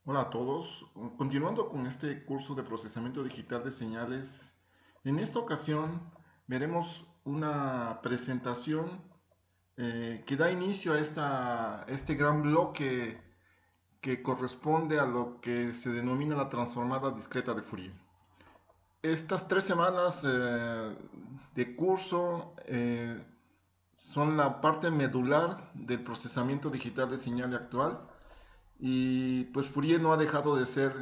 Hola a todos. Continuando con este curso de procesamiento digital de señales, en esta ocasión veremos una presentación que da inicio a este gran bloque que corresponde a lo que se denomina la transformada discreta de Fourier. Estas 3 semanas de curso son la parte medular del procesamiento digital de señal actual. Y pues Fourier no ha dejado de ser,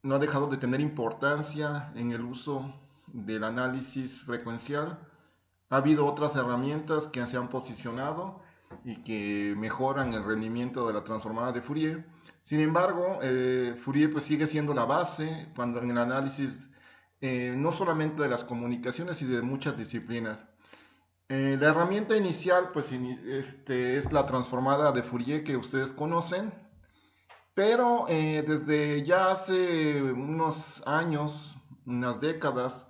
no ha dejado de tener importancia en el uso del análisis frecuencial. Ha habido otras herramientas que se han posicionado y que mejoran el rendimiento de la transformada de Fourier. Sin embargo, Fourier pues sigue siendo la base cuando en el análisis no solamente de las comunicaciones y de muchas disciplinas. La herramienta inicial pues, es la transformada de Fourier que ustedes conocen, pero desde ya hace unos años, unas décadas,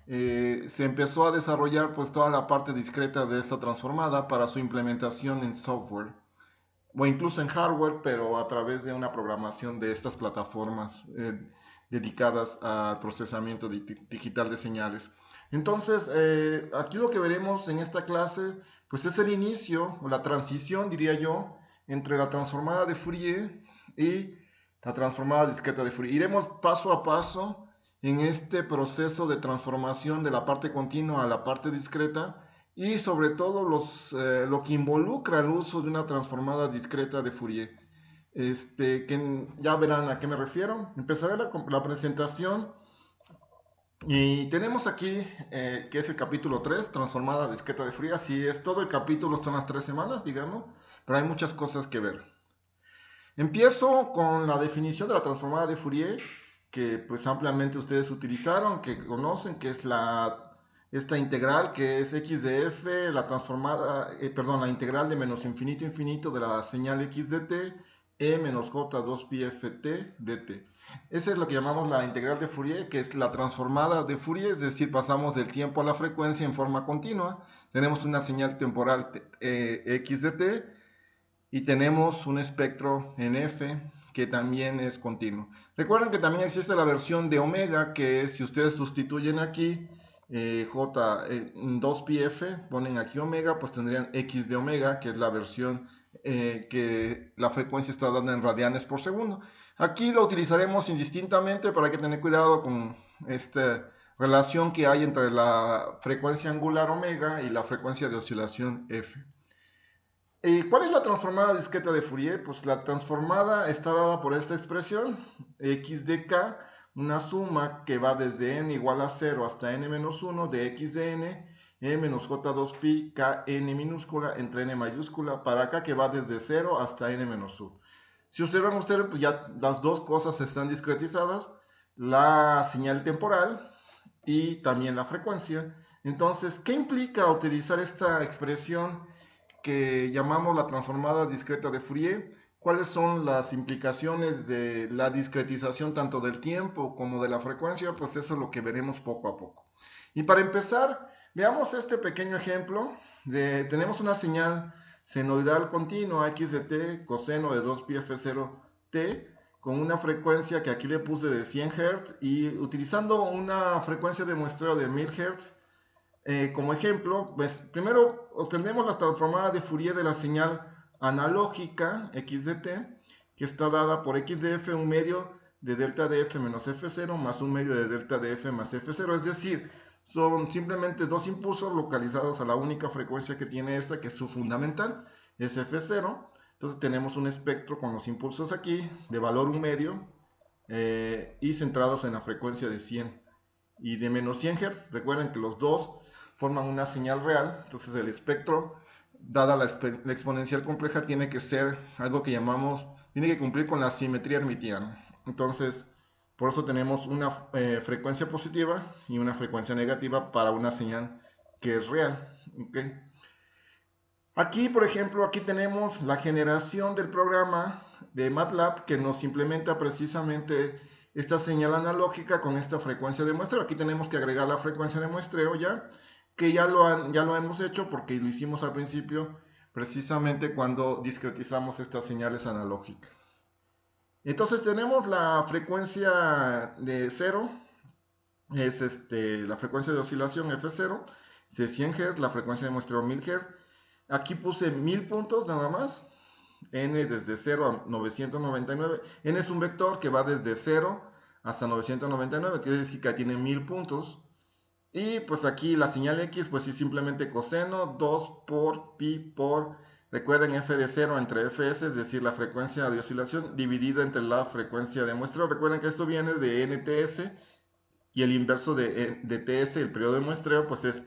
se empezó a desarrollar pues, toda la parte discreta de esta transformada para su implementación en software o incluso en hardware, pero a través de una programación de estas plataformas dedicadas al procesamiento digital de señales. Entonces, aquí lo que veremos en esta clase, pues es el inicio, o la transición, diría yo, entre la transformada de Fourier y la transformada discreta de Fourier. Iremos paso a paso en este proceso de transformación de la parte continua a la parte discreta y sobre todo lo que involucra el uso de una transformada discreta de Fourier. Que ya verán a qué me refiero. Empezaré la presentación y tenemos aquí que es el capítulo 3, transformada discreta de Fourier. Así es, todo el capítulo son las 3 semanas, digamos, pero hay muchas cosas que ver. Empiezo con la definición de la transformada de Fourier, que pues ampliamente ustedes utilizaron, que conocen, que es esta integral que es x de f, la transformada, perdón, la integral de menos infinito a infinito de la señal x de t, e menos j 2 pi f t dt. Esa es lo que llamamos la integral de Fourier, que es la transformada de Fourier, es decir, pasamos del tiempo a la frecuencia en forma continua. Tenemos una señal temporal x de t, y tenemos un espectro en F que también es continuo. Recuerden que también existe la versión de omega, que si ustedes sustituyen aquí J 2πf, ponen aquí omega, pues tendrían X de omega, que es la versión que la frecuencia está dando en radianes por segundo. Aquí lo utilizaremos indistintamente, pero hay que tener cuidado con esta relación que hay entre la frecuencia angular omega y la frecuencia de oscilación F. ¿Cuál es la transformada discreta de Fourier? Pues la transformada está dada por esta expresión, x de k, una suma que va desde n igual a 0 hasta n menos 1 de x de n, e menos j2 pi k n minúscula entre n mayúscula, para acá que va desde 0 hasta n menos 1. Si observan ustedes, pues ya las dos cosas están discretizadas, la señal temporal y también la frecuencia. Entonces, ¿qué implica utilizar esta expresión que llamamos la transformada discreta de Fourier? ¿Cuáles son las implicaciones de la discretización tanto del tiempo como de la frecuencia? Pues eso es lo que veremos poco a poco. Y para empezar, veamos este pequeño ejemplo. Tenemos una señal senoidal continua x de t coseno de 2pi f0t con una frecuencia que aquí le puse de 100 Hz y utilizando una frecuencia de muestreo de 1000 Hz. Como ejemplo, pues primero obtenemos la transformada de Fourier de la señal analógica x de t, que está dada por x de f, un medio de delta de f menos f0 más un medio de delta de f más f0, es decir, son simplemente dos impulsos localizados a la única frecuencia que tiene esta, que es su fundamental, es f0. Entonces tenemos un espectro con los impulsos aquí, de valor un medio, y centrados en la frecuencia de 100 y de menos 100 Hz. Recuerden que los dos forman una señal real, entonces el espectro, dada la exponencial compleja, tiene que ser algo que llamamos, tiene que cumplir con la simetría hermitiana. Entonces, por eso tenemos una frecuencia positiva y una frecuencia negativa para una señal que es real. ¿Okay? Aquí, por ejemplo, aquí tenemos la generación del programa de MATLAB que nos implementa precisamente esta señal analógica con esta frecuencia de muestreo. Aquí tenemos que agregar la frecuencia de muestreo ya, que ya lo hemos hecho porque lo hicimos al principio, precisamente cuando discretizamos estas señales analógicas. Entonces tenemos la frecuencia de 0, es la frecuencia de oscilación F0, de 100 Hz, la frecuencia de muestreo 1000 Hz. Aquí puse 1000 puntos nada más, n desde 0 a 999. N es un vector que va desde 0 hasta 999, quiere decir que tiene 1000 puntos. Y pues aquí la señal X, pues es simplemente coseno 2 por pi por, recuerden, f de 0 entre fs, es decir, la frecuencia de oscilación dividida entre la frecuencia de muestreo. Recuerden que esto viene de NTS y el inverso de TS, el periodo de muestreo, pues es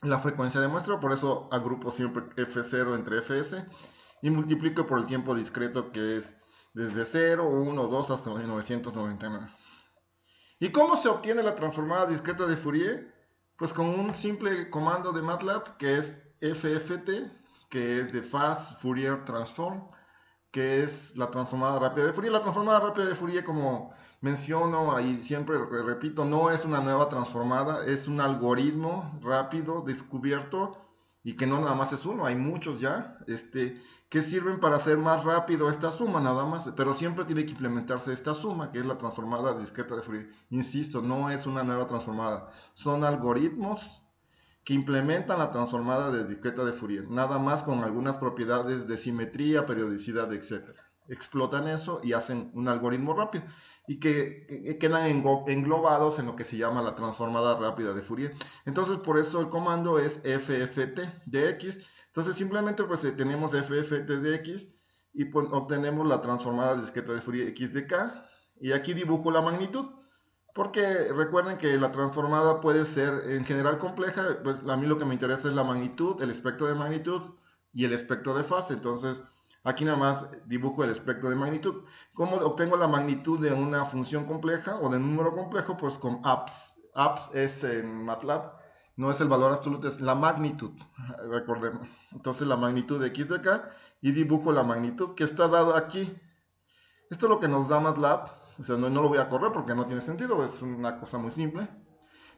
la frecuencia de muestreo. Por eso agrupo siempre f0 entre fs y multiplico por el tiempo discreto, que es desde 0, 1, 2 hasta 1999. ¿Y cómo se obtiene la transformada discreta de Fourier? Pues con un simple comando de MATLAB que es FFT, que es de Fast Fourier Transform, que es la transformada rápida de Fourier. La transformada rápida de Fourier, como menciono y siempre repito, no es una nueva transformada, es un algoritmo rápido descubierto y que no nada más es uno, hay muchos ya, que sirven para hacer más rápido esta suma nada más, pero siempre tiene que implementarse esta suma, que es la transformada discreta de Fourier. Insisto, no es una nueva transformada, son algoritmos que implementan la transformada de discreta de Fourier, nada más con algunas propiedades de simetría, periodicidad, etc. Explotan eso y hacen un algoritmo rápido y que quedan englobados en lo que se llama la transformada rápida de Fourier. Entonces, por eso el comando es FFT de X. Entonces, simplemente pues tenemos FFT de X y pues, obtenemos la transformada discreta de Fourier X de K. Y aquí dibujo la magnitud. Porque recuerden que la transformada puede ser en general compleja, pues a mí lo que me interesa es la magnitud, el espectro de magnitud y el espectro de fase. Entonces, aquí nada más dibujo el espectro de magnitud. ¿Cómo obtengo la magnitud de una función compleja o de un número complejo? Pues con APS. APS es en MATLAB, no es el valor absoluto, es la magnitud, recordemos. Entonces, la magnitud de x de k y dibujo la magnitud que está dada aquí. Esto es lo que nos da MATLAB. O sea, no lo voy a correr porque no tiene sentido, es una cosa muy simple.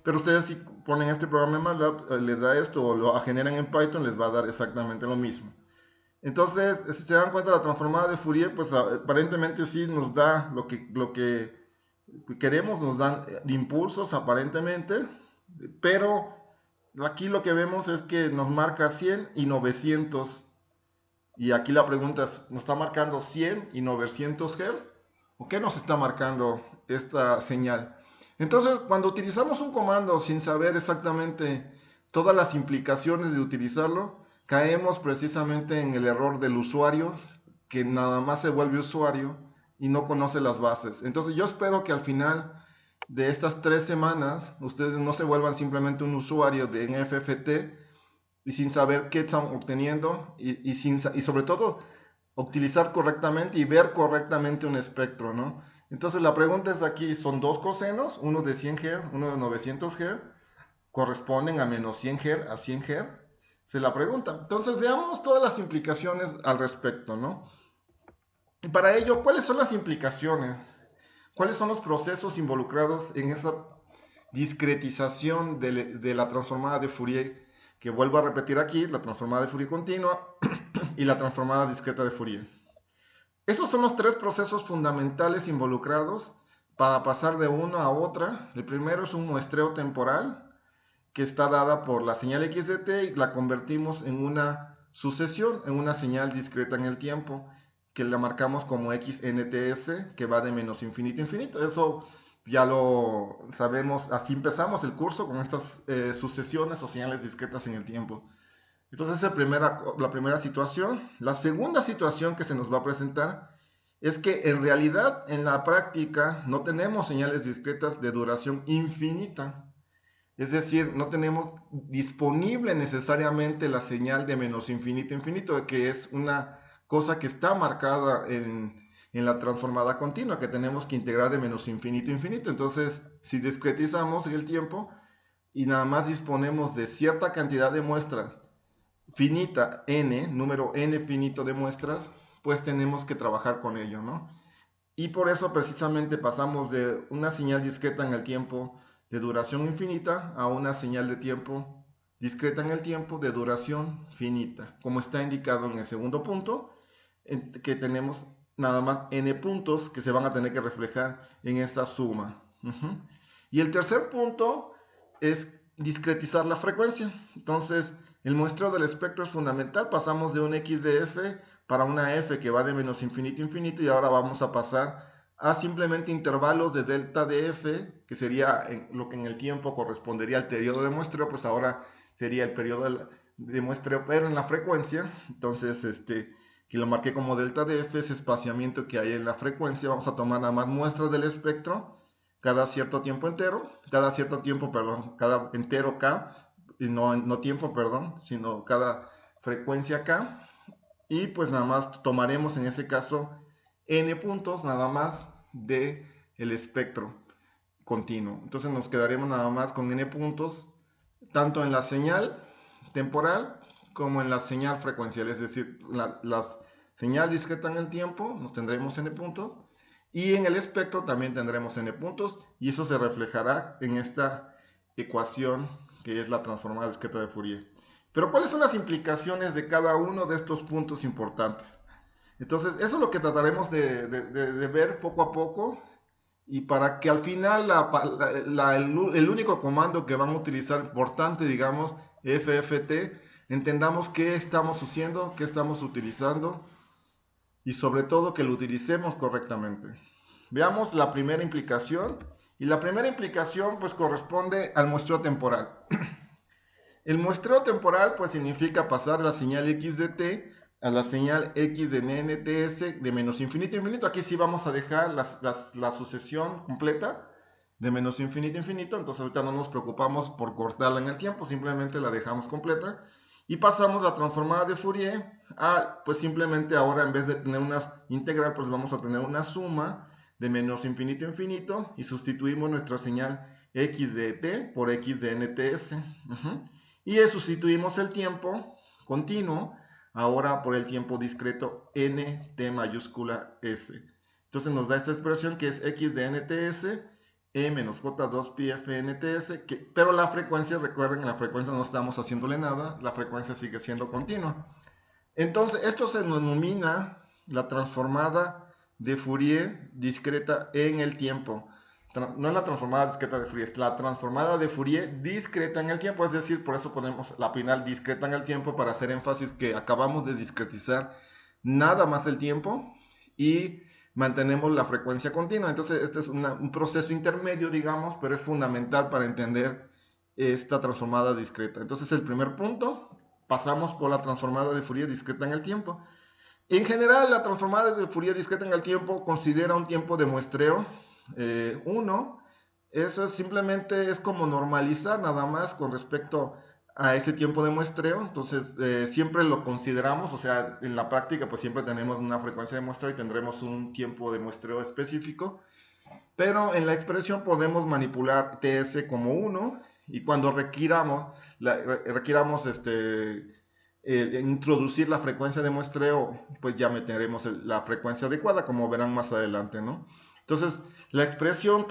Pero ustedes si ponen este programa en MATLAB, les da esto o lo generan en Python, les va a dar exactamente lo mismo. Entonces, si se dan cuenta, la transformada de Fourier, pues aparentemente sí nos da lo que queremos, nos dan impulsos aparentemente, pero aquí lo que vemos es que nos marca 100 y 900. Y aquí la pregunta es, ¿nos está marcando 100 y 900 Hz? ¿O qué nos está marcando esta señal? Entonces, cuando utilizamos un comando sin saber exactamente todas las implicaciones de utilizarlo, caemos precisamente en el error del usuario, que nada más se vuelve usuario y no conoce las bases. Entonces, yo espero que al final de estas 3 semanas, ustedes no se vuelvan simplemente un usuario de FFT y sin saber qué están obteniendo y sobre todo utilizar correctamente y ver correctamente un espectro, ¿no? Entonces la pregunta es aquí, son dos cosenos, uno de 100 Hz, uno de 900 Hz, corresponden a menos 100 Hz a 100 Hz. Se la pregunta. Entonces veamos todas las implicaciones al respecto, ¿no? Y para ello, ¿cuáles son las implicaciones? ¿Cuáles son los procesos involucrados en esa discretización de la transformada de Fourier? Que vuelvo a repetir aquí, la transformada de Fourier continua y la transformada discreta de Fourier. Esos son los tres procesos fundamentales involucrados para pasar de una a otra. El primero es un muestreo temporal, que está dada por la señal x de t y la convertimos en una sucesión, en una señal discreta en el tiempo, que la marcamos como xnts, que va de menos infinito a infinito. Eso ya lo sabemos, así empezamos el curso con estas sucesiones o señales discretas en el tiempo. Entonces, esa es la primera situación. La segunda situación que se nos va a presentar es que en realidad en la práctica no tenemos señales discretas de duración infinita. Es decir, no tenemos disponible necesariamente la señal de menos infinito a infinito, que es una cosa que está marcada en la transformada continua, que tenemos que integrar de menos infinito a infinito. Entonces, si discretizamos el tiempo y nada más disponemos de cierta cantidad de muestras finita n, número n finito de muestras, pues tenemos que trabajar con ello, ¿no? Y por eso precisamente pasamos de una señal discreta en el tiempo de duración infinita a una señal de tiempo discreta en el tiempo de duración finita, como está indicado en el segundo punto, que tenemos nada más n puntos que se van a tener que reflejar en esta suma. Y el tercer punto es discretizar la frecuencia. Entonces, el muestreo del espectro es fundamental. Pasamos de un x de f para una f que va de menos infinito a infinito y ahora vamos a pasar a simplemente intervalos de delta de f, que sería lo que en el tiempo correspondería al periodo de muestreo, pues ahora sería el periodo de muestreo, pero en la frecuencia. Entonces, que lo marqué como delta de f, ese espaciamiento que hay en la frecuencia. Vamos a tomar nada más muestras del espectro cada cierto tiempo entero, cada entero k, y no tiempo, perdón, sino cada frecuencia k. Y pues nada más tomaremos en ese caso n puntos nada más de el espectro continuo. Entonces nos quedaremos nada más con n puntos tanto en la señal temporal como en la señal frecuencial, es decir, la señal discreta en el tiempo nos tendremos n puntos y en el espectro también tendremos n puntos y eso se reflejará en esta ecuación que es la transformada discreta de Fourier. Pero ¿cuáles son las implicaciones de cada uno de estos puntos importantes? Entonces, eso es lo que trataremos de ver poco a poco y para que al final el único comando que vamos a utilizar importante, digamos, FFT, entendamos qué estamos haciendo, qué estamos utilizando y sobre todo que lo utilicemos correctamente. Veamos la primera implicación y la primera implicación pues corresponde al muestreo temporal. El muestreo temporal pues significa pasar la señal x de t a la señal x de nts de menos infinito a infinito. Aquí sí vamos a dejar la sucesión completa de menos infinito a infinito. Entonces ahorita no nos preocupamos por cortarla en el tiempo, simplemente la dejamos completa. Y pasamos la transformada de Fourier a, pues simplemente ahora en vez de tener una integral, pues vamos a tener una suma de menos infinito a infinito y sustituimos nuestra señal x de t por x de nts. Y sustituimos el tiempo continuo ahora por el tiempo discreto nt mayúscula s. Entonces nos da esta expresión que es x de nts e menos j2 pi f nts, pero la frecuencia, recuerden, la frecuencia no estamos haciéndole nada, la frecuencia sigue siendo continua. Entonces esto se denomina la transformada de Fourier discreta en el tiempo. No es la transformada discreta de Fourier, es la transformada de Fourier discreta en el tiempo, es decir, por eso ponemos la final discreta en el tiempo para hacer énfasis que acabamos de discretizar nada más el tiempo y mantenemos la frecuencia continua. Entonces este es un proceso intermedio, digamos, pero es fundamental para entender esta transformada discreta. Entonces el primer punto, pasamos por la transformada de Fourier discreta en el tiempo. En general, la transformada de Fourier discreta en el tiempo considera un tiempo de muestreo 1. Eso simplemente es como normalizar nada más con respecto a ese tiempo de muestreo. Entonces siempre lo consideramos, o sea, en la práctica pues siempre tenemos una frecuencia de muestreo y tendremos un tiempo de muestreo específico, pero en la expresión podemos manipular TS como 1 y cuando requiramos introducir la frecuencia de muestreo, pues ya meteremos la frecuencia adecuada, como verán más adelante, ¿no? Entonces, la expresión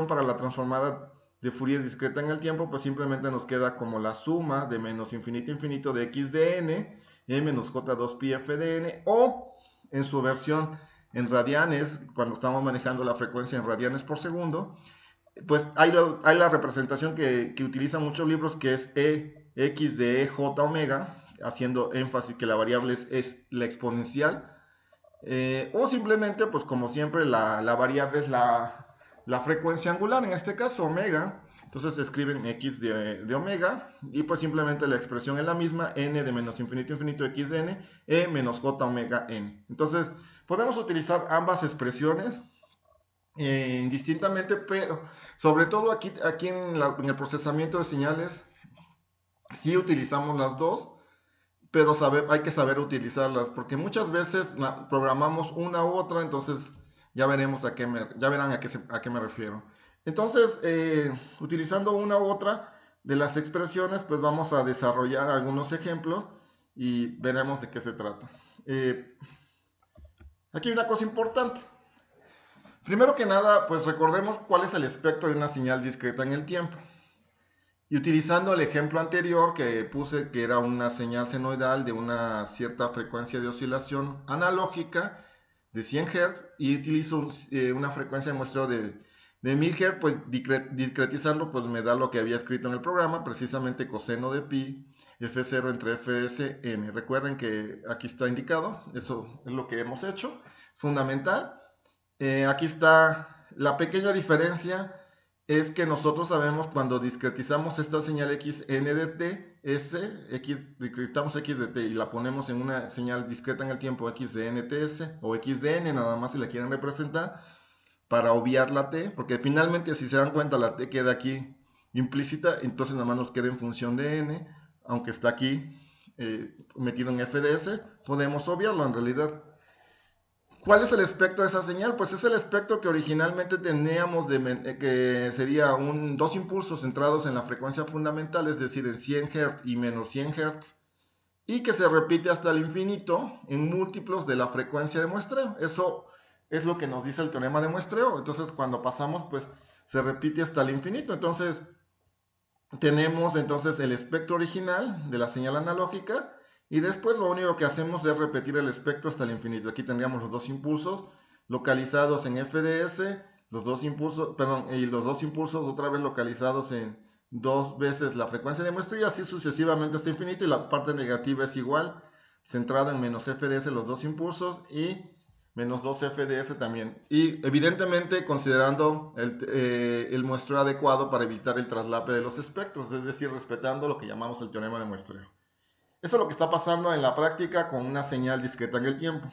para la transformada de Fourier discreta en el tiempo, pues simplemente nos queda como la suma de menos infinito a infinito de x de n, menos j2 pi f de n, o en su versión en radianes, cuando estamos manejando la frecuencia en radianes por segundo, pues hay la representación que utilizan muchos libros, que es x de ej omega, haciendo énfasis que la variable es la exponencial, o simplemente, pues como siempre, la variable es la frecuencia angular, en este caso omega. Entonces escriben x de omega y pues simplemente la expresión es la misma, n de menos infinito a infinito x de n, e menos j omega n. Entonces podemos utilizar ambas expresiones indistintamente, pero sobre todo aquí en el procesamiento de señales sí utilizamos las dos, pero hay que saber utilizarlas, porque muchas veces programamos una u otra. Entonces ya veremos ya verán a qué me refiero. Entonces, utilizando una u otra de las expresiones, pues vamos a desarrollar algunos ejemplos y veremos de qué se trata. Aquí hay una cosa importante. Primero que nada, pues recordemos cuál es el espectro de una señal discreta en el tiempo. Y utilizando el ejemplo anterior que puse, que era una señal senoidal de una cierta frecuencia de oscilación analógica de 100 Hz, y utilizo una frecuencia de muestreo de 1000 Hz, pues discretizando, pues me da lo que había escrito en el programa, precisamente coseno de pi, F0 entre Fs, n. Recuerden que aquí está indicado, eso es lo que hemos hecho, es fundamental. Aquí está la pequeña diferencia, es que nosotros sabemos cuando discretizamos esta señal xn de t, discretizamos x de t y la ponemos en una señal discreta en el tiempo x de nts o x de n, nada más si la quieren representar, para obviar la t, porque finalmente si se dan cuenta la t queda aquí implícita, entonces nada más nos queda en función de n, aunque está aquí metido en f de s, podemos obviarlo en realidad. ¿Cuál es el espectro de esa señal? Pues es el espectro que originalmente teníamos, que sería dos impulsos centrados en la frecuencia fundamental, es decir, en 100 Hz y menos 100 Hz, y que se repite hasta el infinito en múltiplos de la frecuencia de muestreo. Eso es lo que nos dice el teorema de muestreo. Entonces, cuando pasamos, pues se repite hasta el infinito. Entonces, tenemos entonces el espectro original de la señal analógica, y después lo único que hacemos es repetir el espectro hasta el infinito. Aquí tendríamos los dos impulsos localizados en FDS, los dos impulsos, perdón, y los dos impulsos otra vez localizados en dos veces la frecuencia de muestreo, y así sucesivamente hasta infinito, y la parte negativa es igual, centrada en menos FDS los dos impulsos y menos 2 FDS también. Y evidentemente considerando el muestreo adecuado para evitar el traslape de los espectros, es decir, respetando lo que llamamos el teorema de muestreo. Eso es lo que está pasando en la práctica con una señal discreta en el tiempo.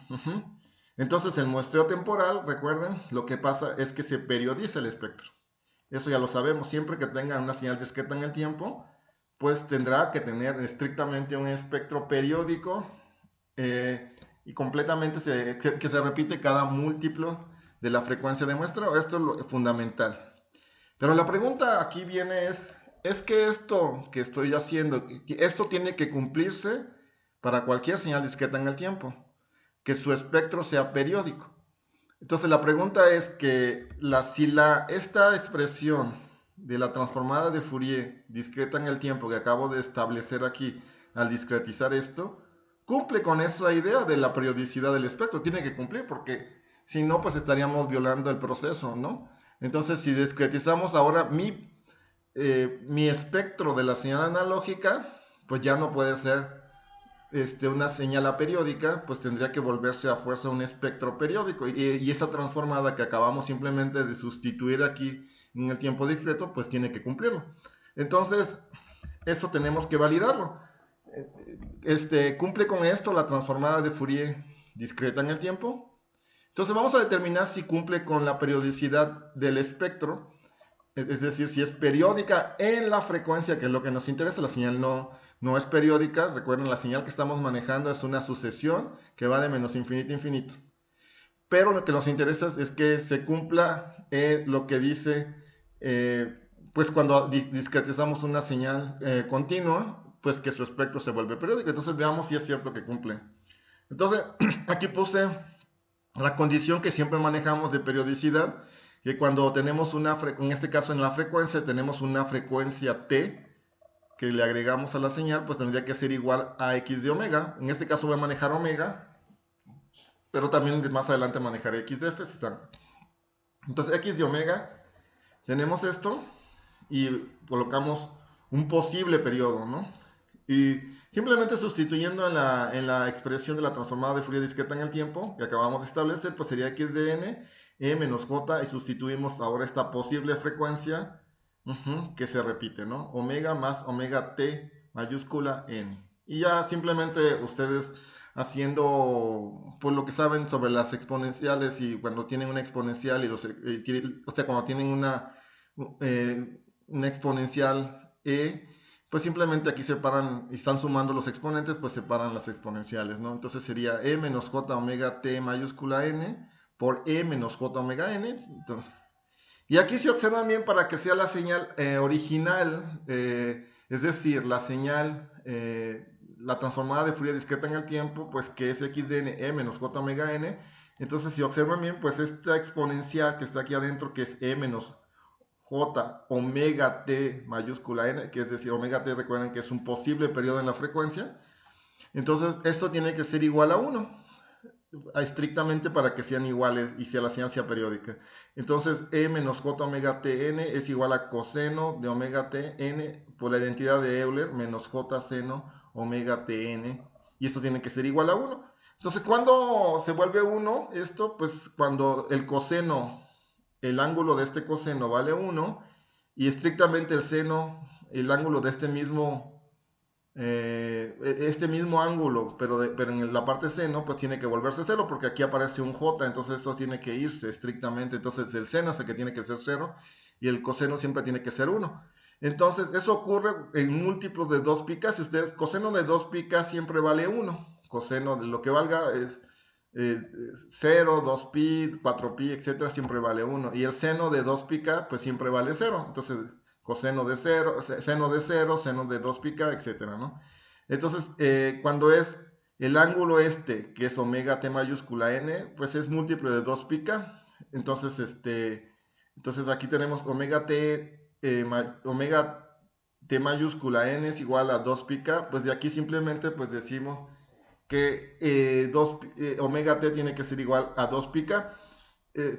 Entonces, el muestreo temporal, recuerden, lo que pasa es que se periodiza el espectro. Eso ya lo sabemos. Siempre que tenga una señal discreta en el tiempo, pues tendrá que tener estrictamente un espectro periódico y completamente que se repite cada múltiplo de la frecuencia de muestreo. Esto es lo fundamental. Pero la pregunta aquí viene es que esto que estoy haciendo, esto tiene que cumplirse para cualquier señal discreta en el tiempo, que su espectro sea periódico. Entonces la pregunta es que si esta expresión de la transformada de Fourier discreta en el tiempo que acabo de establecer aquí al discretizar esto, cumple con esa idea de la periodicidad del espectro. Tiene que cumplir porque si no, pues estaríamos violando el proceso, ¿no? Entonces, si discretizamos ahora mi espectro de la señal analógica, pues ya no puede ser una señal aperiódica, pues tendría que volverse a fuerza un espectro periódico. Y esa transformada que acabamos simplemente de sustituir aquí en el tiempo discreto, pues tiene que cumplirlo. Entonces, eso tenemos que validarlo. ¿Cumple con esto la transformada de Fourier discreta en el tiempo? Entonces vamos a determinar si cumple con la periodicidad del espectro, es decir, si es periódica en la frecuencia, que es lo que nos interesa. La señal no es periódica. Recuerden, la señal que estamos manejando es una sucesión que va de menos infinito a infinito. Pero lo que nos interesa es que se cumpla lo que dice, pues cuando discretizamos una señal continua, pues que su espectro se vuelve periódico. Entonces veamos si es cierto que cumple. Entonces, aquí puse la condición que siempre manejamos de periodicidad, que cuando tenemos en este caso en la frecuencia, tenemos una frecuencia t que le agregamos a la señal, pues tendría que ser igual a x de omega. En este caso voy a manejar omega, pero también más adelante manejaré x de f. Entonces x de omega, tenemos esto y colocamos un posible periodo, ¿no? Y simplemente sustituyendo en la expresión de la transformada de Fourier discreta en el tiempo que acabamos de establecer, pues sería x de n, e menos j, y sustituimos ahora esta posible frecuencia que se repite, ¿no? Omega más omega t mayúscula n. Y ya simplemente ustedes haciendo pues lo que saben sobre las exponenciales, y cuando tienen una exponencial o sea, cuando tienen una exponencial e, pues simplemente aquí separan y están sumando los exponentes, pues separan las exponenciales, ¿no? Entonces sería e menos j omega t mayúscula n por e menos j omega n. Entonces, y aquí se observan bien para que sea la señal original, es decir, la señal, la transformada de Fourier discreta en el tiempo, pues que es x de n, e menos j omega n. Entonces, si observan bien, pues esta exponencial que está aquí adentro, que es e menos J omega t mayúscula n, que es decir, omega t, recuerden que es un posible periodo en la frecuencia. Entonces, esto tiene que ser igual a 1, estrictamente para que sean iguales y sea la señal sea periódica. Entonces, E menos J omega t n es igual a coseno de omega t n por la identidad de Euler menos J seno omega t n. Y esto tiene que ser igual a 1. Entonces, ¿cuándo se vuelve 1 esto? Pues cuando el coseno, el ángulo de este coseno vale 1 y estrictamente el seno, el ángulo de este mismo ángulo, pero en la parte seno, pues tiene que volverse 0, porque aquí aparece un J, entonces eso tiene que irse estrictamente. Entonces el seno es el que tiene que ser 0 y el coseno siempre tiene que ser 1. Entonces eso ocurre en múltiplos de 2π. Si ustedes, coseno de 2π siempre vale 1. Coseno de lo que valga es 0, 2π, 4π, etcétera, siempre vale 1. Y el seno de 2π, pues siempre vale 0. Entonces, coseno de 0, seno de 0, seno de 2π, etcétera, ¿no? Entonces, cuando es el ángulo este, que es omega t mayúscula n, pues es múltiplo de 2π. Entonces, entonces aquí tenemos omega t mayúscula n es igual a 2π. Pues de aquí simplemente pues decimos que omega t tiene que ser igual a 2π.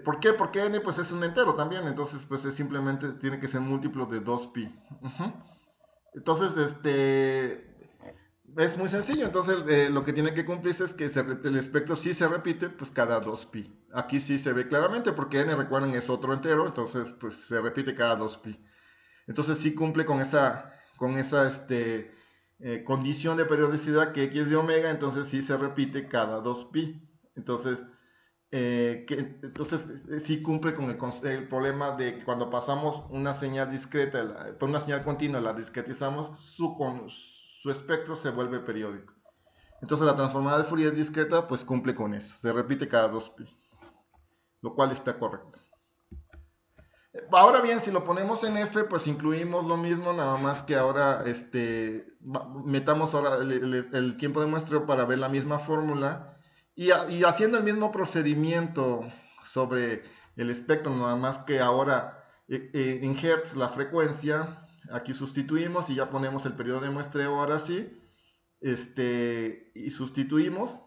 ¿Por qué? Porque n pues es un entero también, entonces pues es simplemente tiene que ser múltiplo de 2π. Entonces, es muy sencillo. Entonces, lo que tiene que cumplirse es que el espectro sí se repite pues cada 2π. Aquí sí se ve claramente porque n, recuerden, es otro entero, entonces pues se repite cada 2π. Entonces sí cumple con esa condición de periodicidad que x de omega, entonces sí se repite cada 2π. Entonces, sí cumple con el problema de que cuando pasamos una señal discreta por una señal continua, la discretizamos, su espectro se vuelve periódico. Entonces la transformada de Fourier discreta pues cumple con eso, se repite cada 2π, lo cual está correcto. Ahora bien, si lo ponemos en F, pues incluimos lo mismo, nada más que ahora metamos ahora el tiempo de muestreo para ver la misma fórmula y haciendo el mismo procedimiento sobre el espectro, nada más que ahora en Hertz la frecuencia, aquí sustituimos y ya ponemos el periodo de muestreo ahora sí, y sustituimos.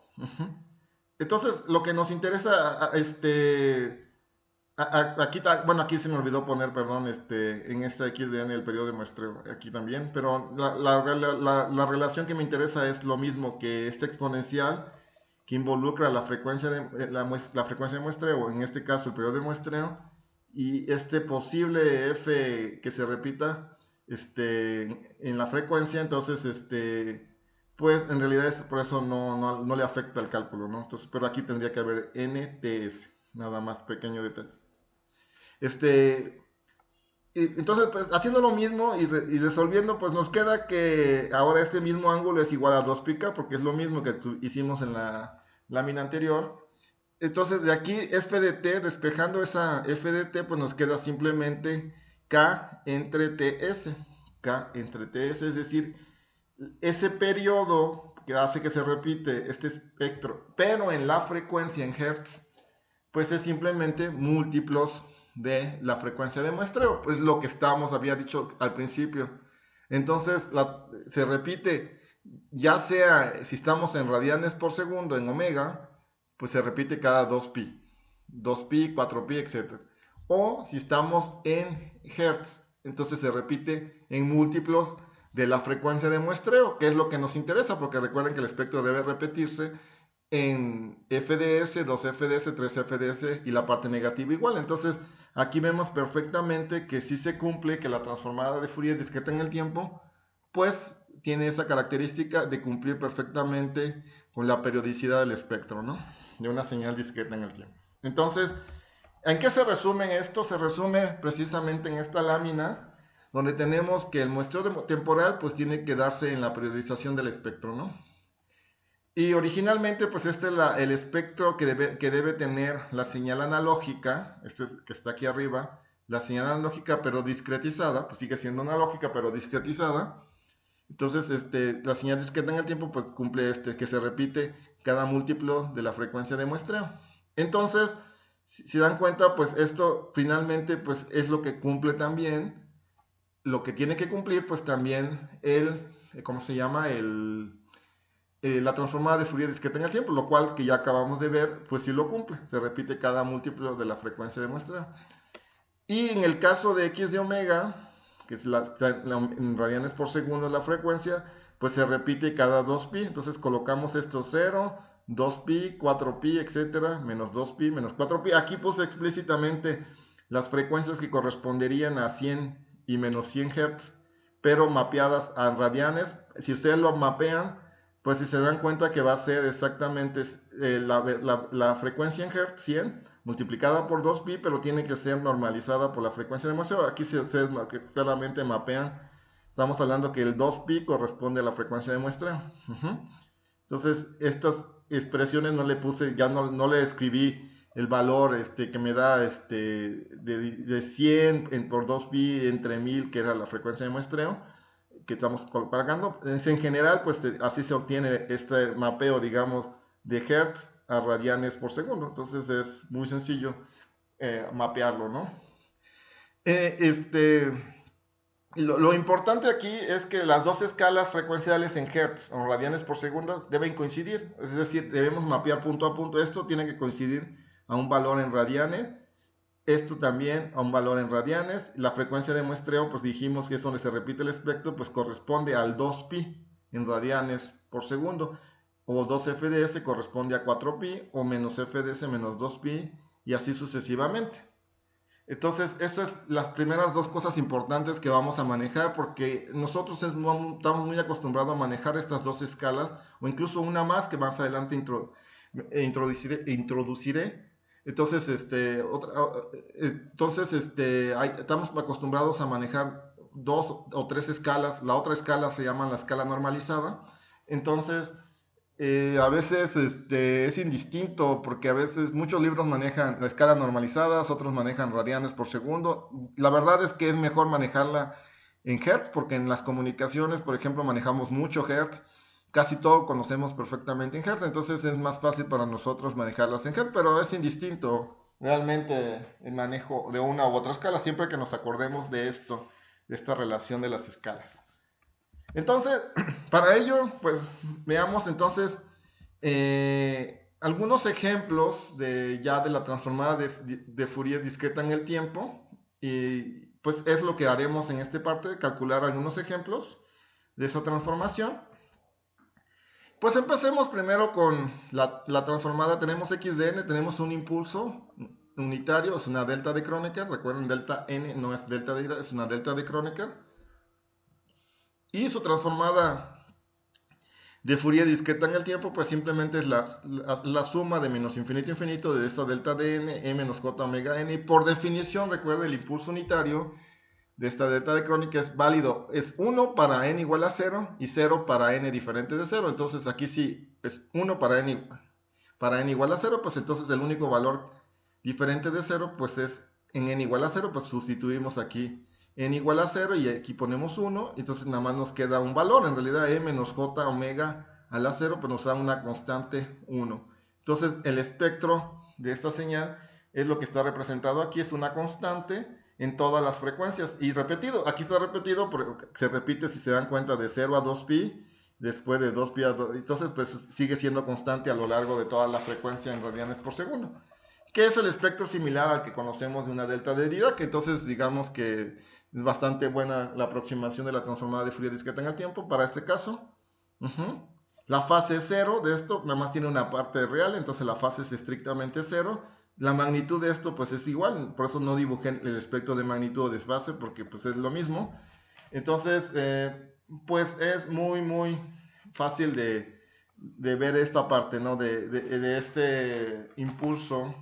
Entonces, lo que nos interesa, aquí se me olvidó poner, perdón, en esta x de n el periodo de muestreo, aquí también, pero la relación que me interesa es lo mismo que esta exponencial que involucra la frecuencia la frecuencia de muestreo, en este caso el periodo de muestreo, y este posible f que se repita en la frecuencia. Entonces, pues en realidad por eso no le afecta el cálculo, ¿no? Entonces, pero aquí tendría que haber nts, nada más, pequeño detalle. Entonces, pues haciendo lo mismo y resolviendo, pues nos queda que ahora este mismo ángulo es igual a 2π, porque es lo mismo que hicimos en la lámina anterior. Entonces, de aquí f de t, despejando esa f de t, pues nos queda simplemente k entre ts. K entre ts, es decir, ese periodo que hace que se repite este espectro, pero en la frecuencia en Hertz, pues es simplemente múltiplos de la frecuencia de muestreo, pues lo que había dicho al principio. Entonces se repite, ya sea si estamos en radianes por segundo, en omega, pues se repite cada 2π, 4π, etc. O si estamos en hertz, entonces se repite en múltiplos de la frecuencia de muestreo, que es lo que nos interesa, porque recuerden que el espectro debe repetirse en FDS, 2FDS, 3FDS y la parte negativa igual. Entonces, aquí vemos perfectamente que sí se cumple, que la transformada de Fourier discreta en el tiempo, pues tiene esa característica de cumplir perfectamente con la periodicidad del espectro, ¿no? De una señal discreta en el tiempo. Entonces, ¿en qué se resume esto? Se resume precisamente en esta lámina, donde tenemos que el muestreo temporal pues tiene que darse en la periodización del espectro, ¿no? Y originalmente, pues este es el espectro que debe tener la señal analógica, que está aquí arriba, la señal analógica pero discretizada, pues sigue siendo analógica pero discretizada. Entonces, la señal discreta en el tiempo, pues cumple que se repite cada múltiplo de la frecuencia de muestreo. Entonces, Si dan cuenta, pues esto finalmente pues es lo que cumple también, lo que tiene que cumplir pues también ¿cómo se llama? La transformada de Fourier discreta en el tiempo, lo cual que ya acabamos de ver, pues sí lo cumple, se repite cada múltiplo de la frecuencia de muestreo. Y en el caso de x de omega, que es en radianes por segundo la frecuencia, pues se repite cada 2pi, entonces colocamos esto 0, 2pi, 4pi, etcétera, menos 2pi, menos 4pi. Aquí puse explícitamente las frecuencias que corresponderían a 100 y menos 100 Hz, pero mapeadas a radianes. Si ustedes lo mapean, pues si se dan cuenta que va a ser exactamente la frecuencia en Hz, 100, multiplicada por 2pi, pero tiene que ser normalizada por la frecuencia de muestreo. Aquí si ustedes claramente mapean, estamos hablando que el 2pi corresponde a la frecuencia de muestreo. Entonces, estas expresiones no le puse, ya no le escribí el valor que me da de 100 por 2pi entre 1000, que era la frecuencia de muestreo que estamos colocando. En general, pues así se obtiene este mapeo, digamos, de Hertz a radianes por segundo. Entonces es muy sencillo mapearlo, ¿no? Eh, lo importante aquí es que las dos escalas frecuenciales en Hertz o radianes por segundo deben coincidir. Es decir, debemos mapear punto a punto. Esto tiene que coincidir a un valor en radianes. Esto también a un valor en radianes. La frecuencia de muestreo, pues dijimos que es donde se repite el espectro, pues corresponde al 2pi en radianes por segundo. O 2 fds corresponde a 4pi, o menos fds menos 2pi, y así sucesivamente. Entonces, estas son las primeras dos cosas importantes que vamos a manejar, porque nosotros estamos muy acostumbrados a manejar estas dos escalas, o incluso una más que más adelante introduciré. Entonces, estamos acostumbrados a manejar dos o tres escalas. La otra escala se llama la escala normalizada. Entonces, a veces es indistinto porque a veces muchos libros manejan la escala normalizada, otros manejan radianes por segundo. La verdad es que es mejor manejarla en Hertz porque en las comunicaciones, por ejemplo, manejamos mucho Hertz. Casi todo conocemos perfectamente en Hertz, entonces es más fácil para nosotros manejarlas en Hertz, pero es indistinto realmente el manejo de una u otra escala, siempre que nos acordemos de esto, de esta relación de las escalas. Entonces, para ello, pues veamos entonces algunos ejemplos ya de la transformada de Fourier discreta en el tiempo. Y pues es lo que haremos en esta parte, calcular algunos ejemplos de esa transformación. Pues empecemos primero con la transformada. Tenemos x de n, tenemos un impulso unitario, es una delta de Kronecker. Recuerden, delta n no es delta de Dirac, es una delta de Kronecker. Y su transformada de Fourier discreta en el tiempo, pues simplemente es la suma de menos infinito a infinito de esta delta de n, e menos j omega n. Y por definición, recuerden, el impulso unitario de esta delta de Kronecker es válido. Es 1 para n igual a 0 y 0 para n diferente de 0. Entonces aquí sí es 1 para n igual a 0, pues entonces el único valor diferente de 0 pues es en n igual a 0, pues sustituimos aquí n igual a 0 y aquí ponemos 1, entonces nada más nos queda un valor, en realidad e menos j omega a la 0, pues nos da una constante 1. Entonces el espectro de esta señal es lo que está representado aquí, es una constante en todas las frecuencias, y repetido, aquí está repetido, porque se repite si se dan cuenta de 0 a 2pi, después de 2pi a 2, entonces pues sigue siendo constante a lo largo de toda la frecuencia en radianes por segundo, que es el espectro similar al que conocemos de una delta de Dirac. Entonces digamos que es bastante buena la aproximación de la transformada de Fourier discreta en el tiempo para este caso. La fase 0 de esto nada más tiene una parte real, entonces la fase es estrictamente 0. La magnitud de esto pues es igual, por eso no dibujé el espectro de magnitud o desfase, porque pues es lo mismo. Entonces pues es muy fácil de ver esta parte, ¿no? de este impulso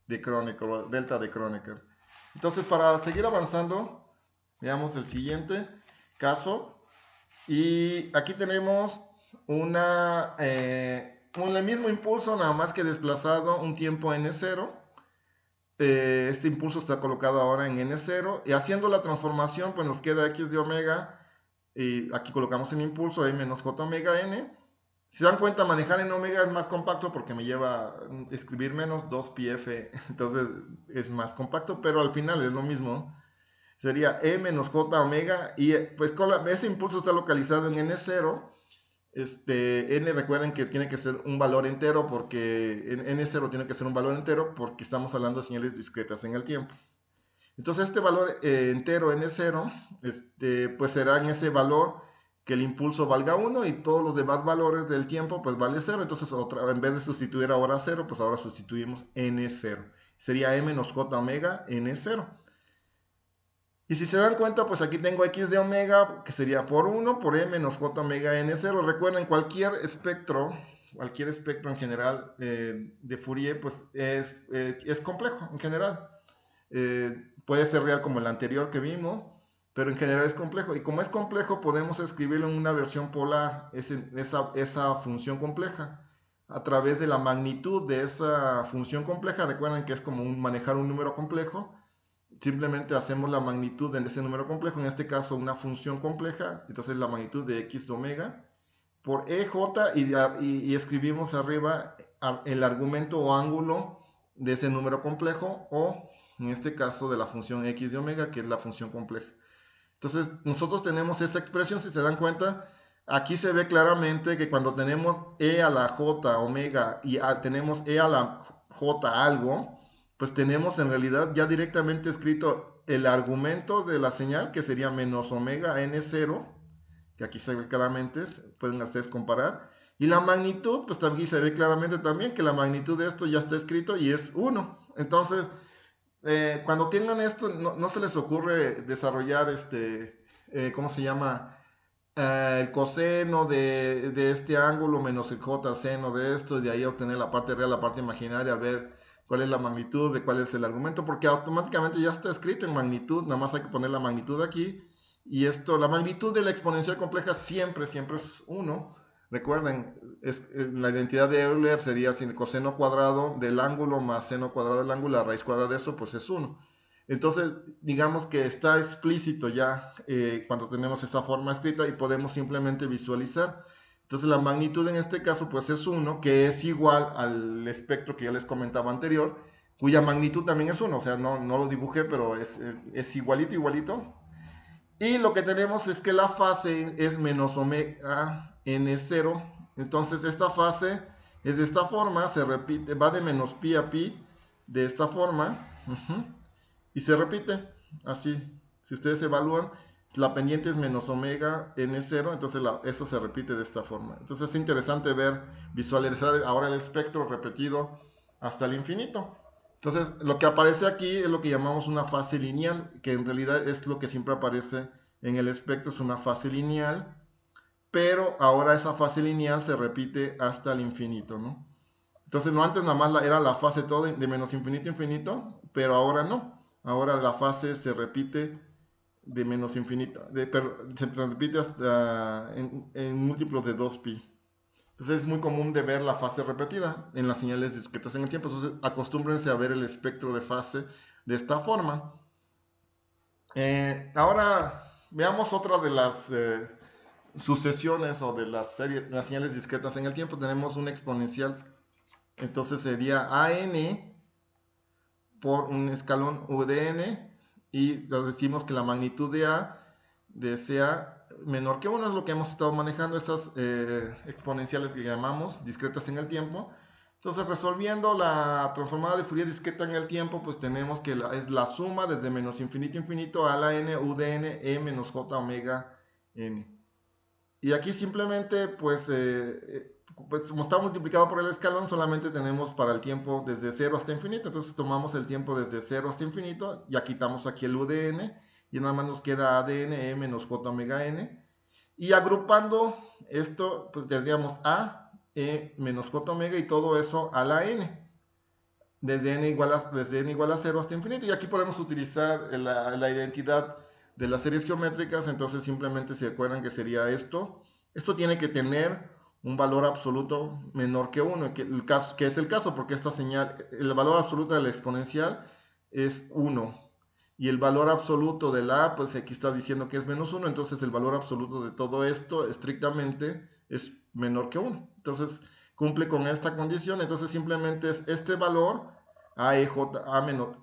de Kronecker, delta de Kronecker. Entonces, para seguir avanzando, veamos el siguiente caso. Y aquí tenemos el mismo impulso, nada más que desplazado un tiempo n0. Este impulso está colocado ahora en n0. Y haciendo la transformación, pues nos queda x de omega. Y aquí colocamos el impulso, e menos j omega n. Si se dan cuenta, manejar en omega es más compacto porque me lleva escribir menos 2πf, entonces es más compacto, pero al final es lo mismo. Sería E menos J omega y pues ese impulso está localizado en N0. N recuerden que tiene que ser un valor entero porque N0 tiene que ser un valor entero porque estamos hablando de señales discretas en el tiempo. Entonces este valor entero N0 pues será en ese valor que el impulso valga 1 y todos los demás valores del tiempo pues vale 0. Entonces en vez de sustituir ahora 0, pues ahora sustituimos N0. Sería E menos J omega N0. Y si se dan cuenta, pues aquí tengo x de omega, que sería por 1 por e menos j omega n0. Recuerden, cualquier espectro en general de Fourier, pues es complejo en general. Puede ser real como el anterior que vimos, pero en general es complejo. Y como es complejo, podemos escribirlo en una versión polar, esa función compleja, a través de la magnitud de esa función compleja. Recuerden que es como manejar un número complejo. Simplemente hacemos la magnitud de ese número complejo, en este caso una función compleja, entonces la magnitud de x de omega, por EJ y escribimos arriba el argumento o ángulo de ese número complejo, o en este caso de la función x de omega, que es la función compleja. Entonces nosotros tenemos esa expresión, si se dan cuenta, aquí se ve claramente que cuando tenemos e a la j omega y tenemos e a la j algo, pues tenemos en realidad ya directamente escrito el argumento de la señal, que sería menos omega n0, que aquí se ve claramente, pueden ustedes comparar. Y la magnitud, pues también se ve claramente también que la magnitud de esto ya está escrito y es 1. Entonces, cuando tengan esto, no se les ocurre desarrollar ¿cómo se llama? El coseno de este ángulo menos el j seno de esto, y de ahí obtener la parte real, la parte imaginaria, ver cuál es la magnitud, de cuál es el argumento, porque automáticamente ya está escrito en magnitud, nada más hay que poner la magnitud aquí, y esto, la magnitud de la exponencial compleja siempre es 1. Recuerden, la identidad de Euler sería sin coseno cuadrado del ángulo más seno cuadrado del ángulo, la raíz cuadrada de eso, pues es 1. Entonces, digamos que está explícito ya cuando tenemos esa forma escrita y podemos simplemente visualizar. Entonces, la magnitud en este caso, pues es 1, que es igual al espectro que ya les comentaba anterior, cuya magnitud también es 1. O sea, no lo dibujé, pero es igualito. Y lo que tenemos es que la fase es menos omega n0. Entonces esta fase es de esta forma, se repite, va de menos pi a pi, de esta forma, y se repite así. Si ustedes evalúan, la pendiente es menos omega n0, entonces eso se repite de esta forma. Entonces es interesante visualizar ahora el espectro repetido hasta el infinito. Entonces, lo que aparece aquí es lo que llamamos una fase lineal, que en realidad es lo que siempre aparece en el espectro, es una fase lineal, pero ahora esa fase lineal se repite hasta el infinito, ¿no? Entonces, no antes nada más era la fase todo de menos infinito a infinito, pero ahora no. Ahora la fase se repite de menos infinito, se repite hasta en múltiplos de 2pi. Entonces es muy común de ver la fase repetida en las señales discretas en el tiempo. Entonces acostúmbrense a ver el espectro de fase de esta forma. Ahora veamos otra de las sucesiones o de las señales discretas en el tiempo. Tenemos una exponencial. Entonces sería AN por un escalón U de N. Y decimos que la magnitud de A sea menor que 1, es lo que hemos estado manejando, esas exponenciales que llamamos discretas en el tiempo. Entonces, resolviendo la transformada de Fourier discreta en el tiempo, pues tenemos que es la suma desde menos infinito a infinito a la n u de n e menos j omega n. Y aquí simplemente, pues como está multiplicado por el escalón, solamente tenemos para el tiempo desde 0 hasta infinito. Entonces tomamos el tiempo desde 0 hasta infinito, ya quitamos aquí el u de n, y nada más nos queda a de n e menos j omega n. Y agrupando esto, pues tendríamos a e menos j omega y todo eso a la n. Desde n igual a 0 hasta infinito. Y aquí podemos utilizar la identidad de las series geométricas. Entonces simplemente se acuerdan que sería esto. Esto tiene que tener un valor absoluto menor que 1, que es el caso, porque esta señal, el valor absoluto de la exponencial es 1. Y el valor absoluto de la A, pues aquí está diciendo que es menos 1, entonces el valor absoluto de todo esto estrictamente es menor que 1. Entonces cumple con esta condición, entonces simplemente es este valor a menos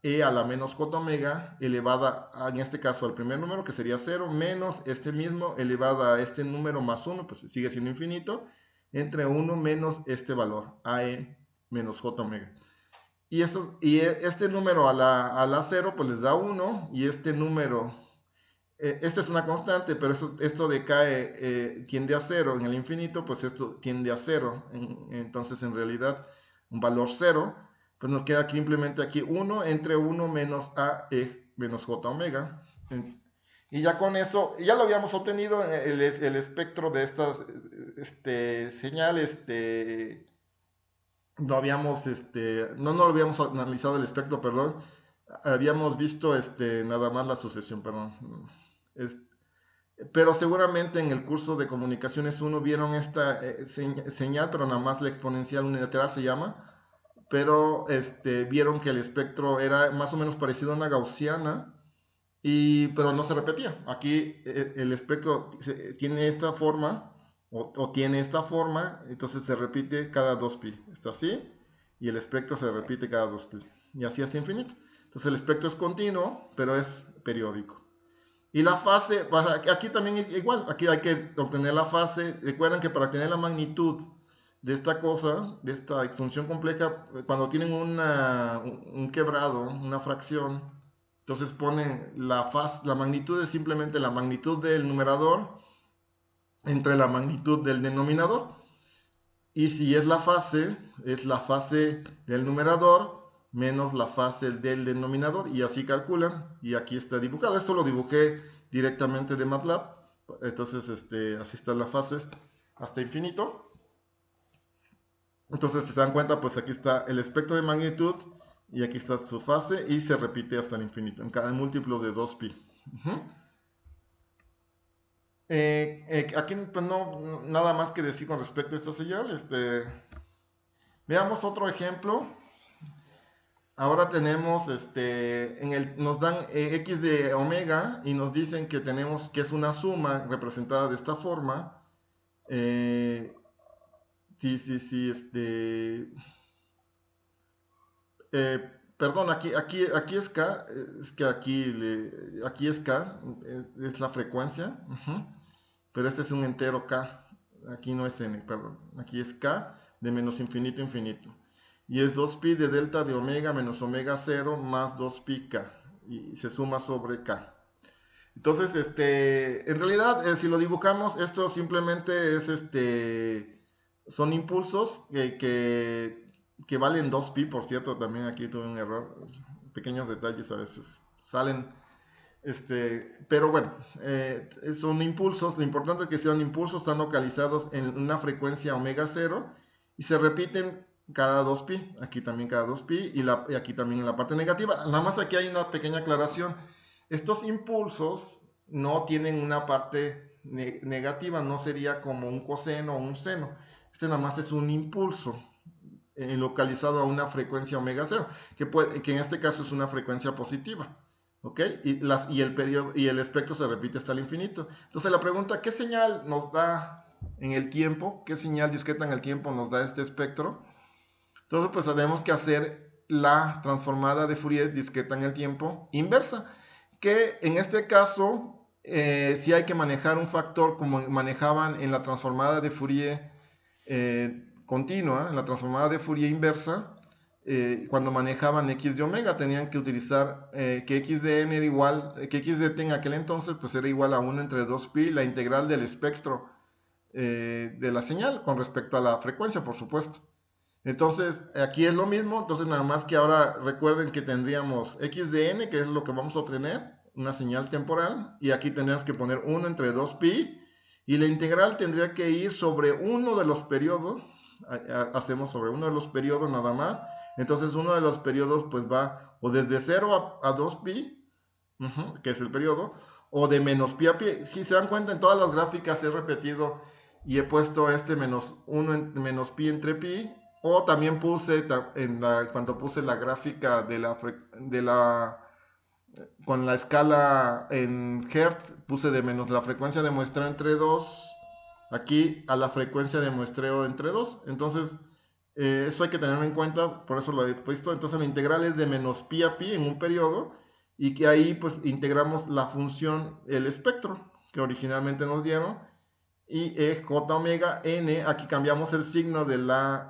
e a la menos j omega elevada en este caso al primer número que sería 0 menos este mismo elevada a este número más 1, pues sigue siendo infinito, entre 1 menos este valor ae menos j omega. Y este número a la 0 pues les da 1 y este número esta es una constante, pero esto decae, tiende a 0 en el infinito, pues esto tiende a 0. Entonces, en realidad, un valor 0, pues nos queda aquí simplemente aquí 1 entre 1 menos a e menos j omega. Y ya con eso, ya lo habíamos obtenido el espectro de estas señales. No lo habíamos analizado el espectro, perdón. Habíamos visto nada más la sucesión, perdón. Es- pero seguramente en el curso de comunicaciones 1 vieron esta señal, pero nada más la exponencial unilateral se llama, pero vieron que el espectro era más o menos parecido a una gaussiana, pero no se repetía. Aquí el espectro tiene esta forma, o tiene esta forma, entonces se repite cada 2pi. Está así, y el espectro se repite cada 2pi. Y así hasta infinito. Entonces el espectro es continuo, pero es periódico. Y la fase, aquí también es igual, aquí hay que obtener la fase. Recuerden que para tener la magnitud de esta cosa, de esta función compleja, cuando tienen un quebrado, una fracción, entonces ponen la magnitud es simplemente la magnitud del numerador entre la magnitud del denominador. Y si es la fase del numerador menos la fase del denominador. Y así calculan. Y aquí está dibujado. Esto lo dibujé directamente de MATLAB. Entonces, así están las fases hasta infinito. Entonces, si se dan cuenta, pues aquí está el espectro de magnitud. Y aquí está su fase. Y se repite hasta el infinito. En cada múltiplo de 2pi. Aquí pues, no nada más que decir con respecto a esta señal. Veamos otro ejemplo. Ahora tenemos, nos dan x de omega y nos dicen que tenemos que es una suma representada de esta forma. Sí, perdón, aquí es k, es que aquí es k, es la frecuencia, pero este es un entero k, aquí no es n, perdón, aquí es k de menos infinito a infinito. Y es 2pi de delta de omega menos omega 0 más 2pi k. Y se suma sobre k. Entonces, en realidad, si lo dibujamos, esto simplemente es, son impulsos que valen 2pi, por cierto, también aquí tuve un error. Pequeños detalles a veces salen. Pero bueno, son impulsos. Lo importante es que sean impulsos, están localizados en una frecuencia omega 0 y se repiten cada 2pi, aquí también cada 2pi y aquí también en la parte negativa. Nada más aquí hay una pequeña aclaración. Estos impulsos no tienen una parte negativa, no sería como un coseno o un seno. Nada más es un impulso localizado a una frecuencia omega 0, que en este caso es una frecuencia positiva. ¿Ok? Y el espectro se repite hasta el infinito. Entonces la pregunta, ¿qué señal nos da en el tiempo? ¿Qué señal discreta en el tiempo nos da este espectro? Entonces pues tenemos que hacer la transformada de Fourier discreta en el tiempo inversa, que en este caso sí hay que manejar un factor como manejaban en la transformada de Fourier continua, en la transformada de Fourier inversa, cuando manejaban x de omega tenían que utilizar que x de n era igual, que x de t en aquel entonces pues era igual a 1 entre 2pi, la integral del espectro de la señal con respecto a la frecuencia, por supuesto. Entonces, aquí es lo mismo, entonces nada más que ahora recuerden que tendríamos x de n, que es lo que vamos a obtener, una señal temporal, y aquí tendríamos que poner 1 entre 2pi, y la integral tendría que ir sobre uno de los periodos, hacemos sobre uno de los periodos nada más, entonces uno de los periodos pues va o desde 0 a 2pi, que es el periodo, o de menos pi a pi. Si se dan cuenta en todas las gráficas he repetido y he puesto menos 1 menos pi entre pi, o también puse cuando puse la gráfica con la escala en Hertz, puse de menos la frecuencia de muestra entre 2 aquí a la frecuencia de muestreo entre 2. Entonces, eso hay que tenerlo en cuenta, por eso lo he puesto. Entonces la integral es de menos pi a pi en un periodo y que ahí pues integramos la función, el espectro que originalmente nos dieron y es j omega n, aquí cambiamos el signo de la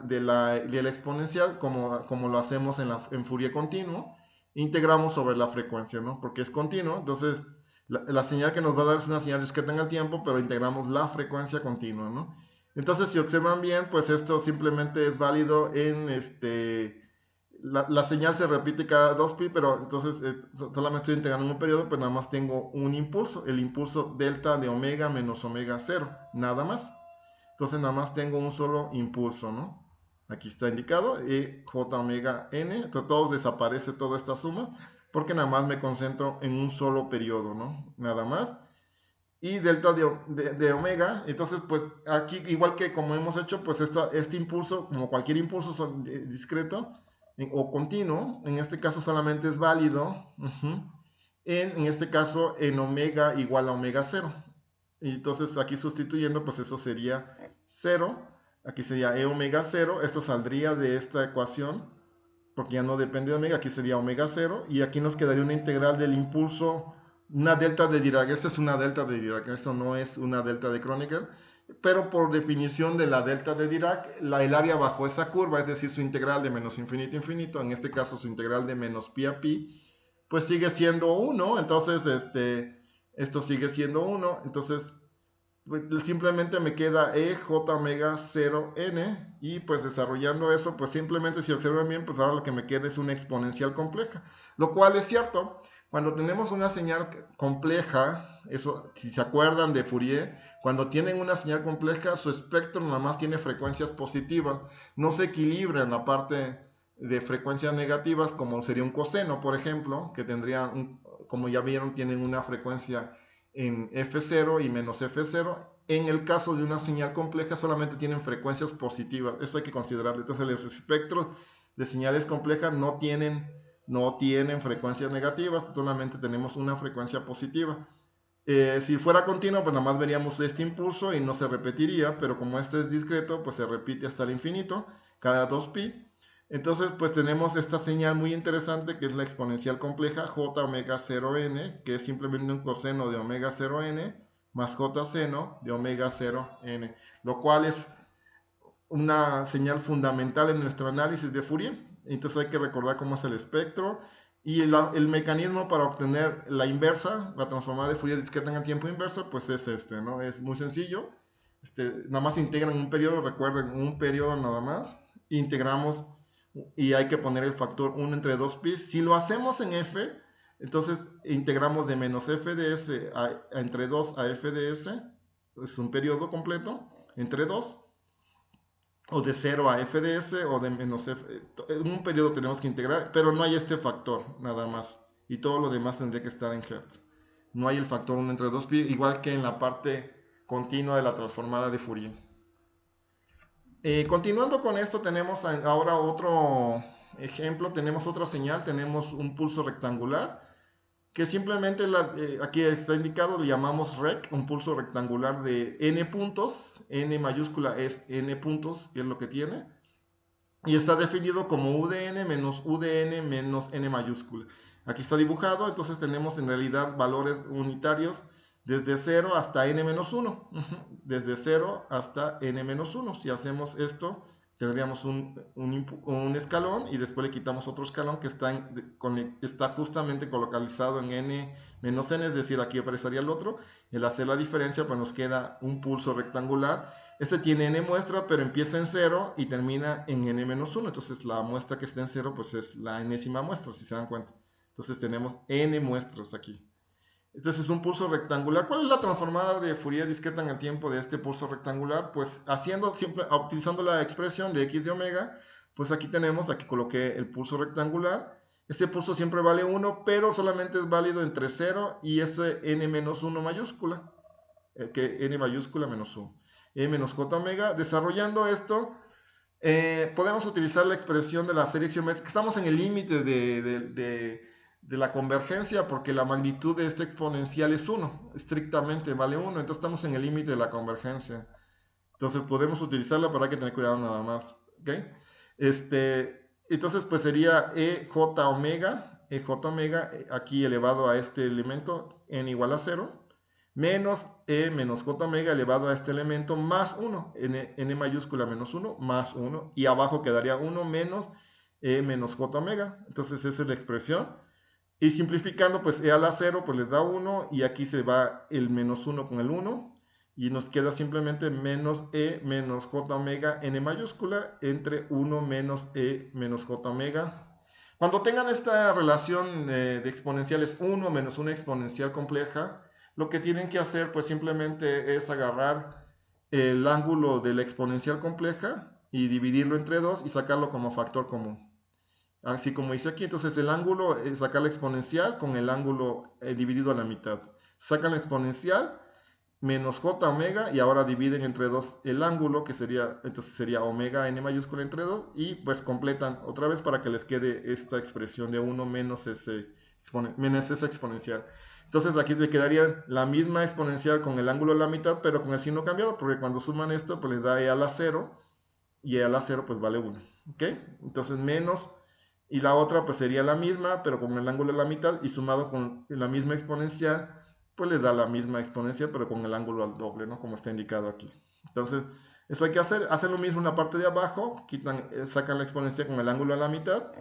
exponencial como lo hacemos en Fourier continuo, integramos sobre la frecuencia, ¿no? Porque es continuo, entonces la señal que nos va a dar es una señal discreta en el tiempo, pero integramos la frecuencia continua, ¿no? Entonces, si observan bien, pues esto simplemente es válido la señal se repite cada 2pi, pero entonces solamente estoy integrando en un periodo, pues nada más tengo un impulso, el impulso delta de omega menos omega 0, nada más. Entonces nada más tengo un solo impulso, ¿no? Aquí está indicado, j omega n, entonces todo desaparece toda esta suma, porque nada más me concentro en un solo periodo, ¿no? Nada más. Y delta de omega, entonces pues aquí igual que como hemos hecho, pues este impulso, como cualquier impulso discreto o continuo, en este caso solamente es válido en este caso en omega igual a omega 0. Y entonces aquí sustituyendo, pues eso sería 0, aquí sería e omega 0, esto saldría de esta ecuación, porque ya no depende de omega, aquí sería omega 0, y aquí nos quedaría una integral del impulso, una delta de Dirac. Esta es una delta de Dirac, esto no es una delta de Kronecker, pero por definición de la delta de Dirac, el área bajo esa curva, es decir, su integral de menos infinito a infinito, en este caso su integral de menos pi a pi, pues sigue siendo 1, entonces esto sigue siendo 1, entonces pues, simplemente me queda e j omega 0n y pues desarrollando eso, pues simplemente si observan bien, pues ahora lo que me queda es una exponencial compleja, lo cual es cierto. Cuando tenemos una señal compleja, eso si se acuerdan de Fourier, cuando tienen una señal compleja, su espectro nada más tiene frecuencias positivas, no se equilibra en la parte de frecuencias negativas como sería un coseno, por ejemplo, que tendría, como ya vieron, tienen una frecuencia en F0 y menos F0. En el caso de una señal compleja solamente tienen frecuencias positivas, eso hay que considerarlo. Entonces los espectros de señales complejas no tienen frecuencias negativas, solamente tenemos una frecuencia positiva. Si fuera continuo, pues nada más veríamos este impulso y no se repetiría, pero como este es discreto, pues se repite hasta el infinito, cada 2pi. Entonces, pues tenemos esta señal muy interesante que es la exponencial compleja j omega 0n, que es simplemente un coseno de omega 0n más j seno de omega 0n, lo cual es una señal fundamental en nuestro análisis de Fourier. Entonces hay que recordar cómo es el espectro y el mecanismo para obtener la inversa, la transformada de Fourier discreta en el tiempo inverso, pues es ¿no? Es muy sencillo. Nada más integran un periodo, recuerden, un periodo nada más. Integramos y hay que poner el factor 1 entre 2pi. Si lo hacemos en f, entonces integramos de menos f de s entre 2 a f de s, es un periodo completo, entre 2, o de 0 a f de s, o de menos f. En un periodo tenemos que integrar, pero no hay este factor, nada más. Y todo lo demás tendría que estar en Hertz. No hay el factor 1 entre 2pi, igual que en la parte continua de la transformada de Fourier. Continuando con esto, tenemos ahora otro ejemplo, tenemos otra señal, tenemos un pulso rectangular, que simplemente aquí está indicado, le llamamos rec, un pulso rectangular de n puntos, n mayúscula es n puntos, que es lo que tiene, y está definido como UDN menos UDN menos n mayúscula. Aquí está dibujado, entonces tenemos en realidad valores unitarios desde 0 hasta n-1. Desde 0 hasta n-1. Si hacemos esto, tendríamos un escalón y después le quitamos otro escalón que está justamente localizado en n-n, es decir, aquí aparecería el otro. El hacer la diferencia, pues nos queda un pulso rectangular. Este tiene n muestra, pero empieza en 0 y termina en n-1. Entonces la muestra que está en 0, pues es la enésima muestra, si se dan cuenta. Entonces tenemos n muestras aquí. Entonces es un pulso rectangular. ¿Cuál es la transformada de Fourier discreta en el tiempo de este pulso rectangular? Pues utilizando la expresión de x de omega, pues aquí coloqué el pulso rectangular. Ese pulso siempre vale 1, pero solamente es válido entre 0 y ese n-1 mayúscula, que n mayúscula menos 1. E menos j omega. Desarrollando esto, podemos utilizar la expresión de la serie geométrica. Estamos en el límite de la convergencia porque la magnitud de este exponencial es 1, estrictamente vale 1, entonces estamos en el límite de la convergencia. Entonces podemos utilizarla, pero hay que tener cuidado nada más. ¿Ok? Entonces pues sería EJ omega, aquí elevado a este elemento n igual a 0, menos E menos J omega elevado a este elemento más 1, n mayúscula menos 1, más 1, y abajo quedaría 1 menos E menos J omega. Entonces esa es la expresión. Y simplificando, pues E a la 0 pues les da 1 y aquí se va el menos 1 con el 1 y nos queda simplemente menos E menos J omega n mayúscula entre 1 menos E menos J omega. Cuando tengan esta relación de exponenciales 1 menos una exponencial compleja, lo que tienen que hacer pues simplemente es agarrar el ángulo de la exponencial compleja y dividirlo entre 2 y sacarlo como factor común. Así como hice aquí, entonces el ángulo es sacar la exponencial con el ángulo dividido a la mitad. Sacan la exponencial menos j omega y ahora dividen entre 2 el ángulo, que sería, entonces sería omega n mayúscula entre 2 y pues completan otra vez para que les quede esta expresión de 1 menos esa exponencial. Entonces aquí le quedaría la misma exponencial con el ángulo a la mitad, pero con el signo cambiado, porque cuando suman esto pues les da e a la 0 y e a la 0 pues vale 1. ¿Ok? Entonces menos, y la otra pues sería la misma, pero con el ángulo a la mitad y sumado con la misma exponencial, pues les da la misma exponencia, pero con el ángulo al doble, ¿no? Como está indicado aquí. Entonces, eso hay que hacer lo mismo en la parte de abajo, sacan la exponencia con el ángulo a la mitad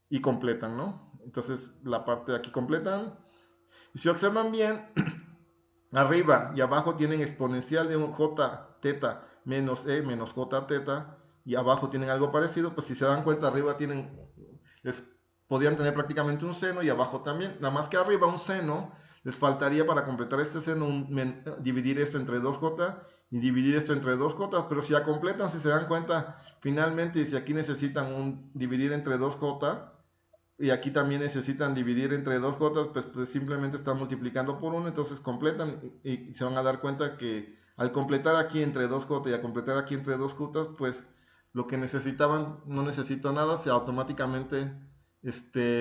y completan, ¿no? Entonces, la parte de aquí completan. Y si observan bien, arriba y abajo tienen exponencial de un j teta menos e menos j teta, y abajo tienen algo parecido, pues si se dan cuenta, arriba podrían tener prácticamente un seno y abajo también, nada más que arriba un seno, les faltaría para completar este seno dividir esto entre 2j y dividir esto entre 2j, pero si ya completan, si se dan cuenta, finalmente si aquí necesitan dividir entre 2j, y aquí también necesitan dividir entre 2j, pues simplemente están multiplicando por 1, entonces completan y se van a dar cuenta que al completar aquí entre 2j y a completar aquí entre 2j, pues lo que necesitaban no necesito nada, se automáticamente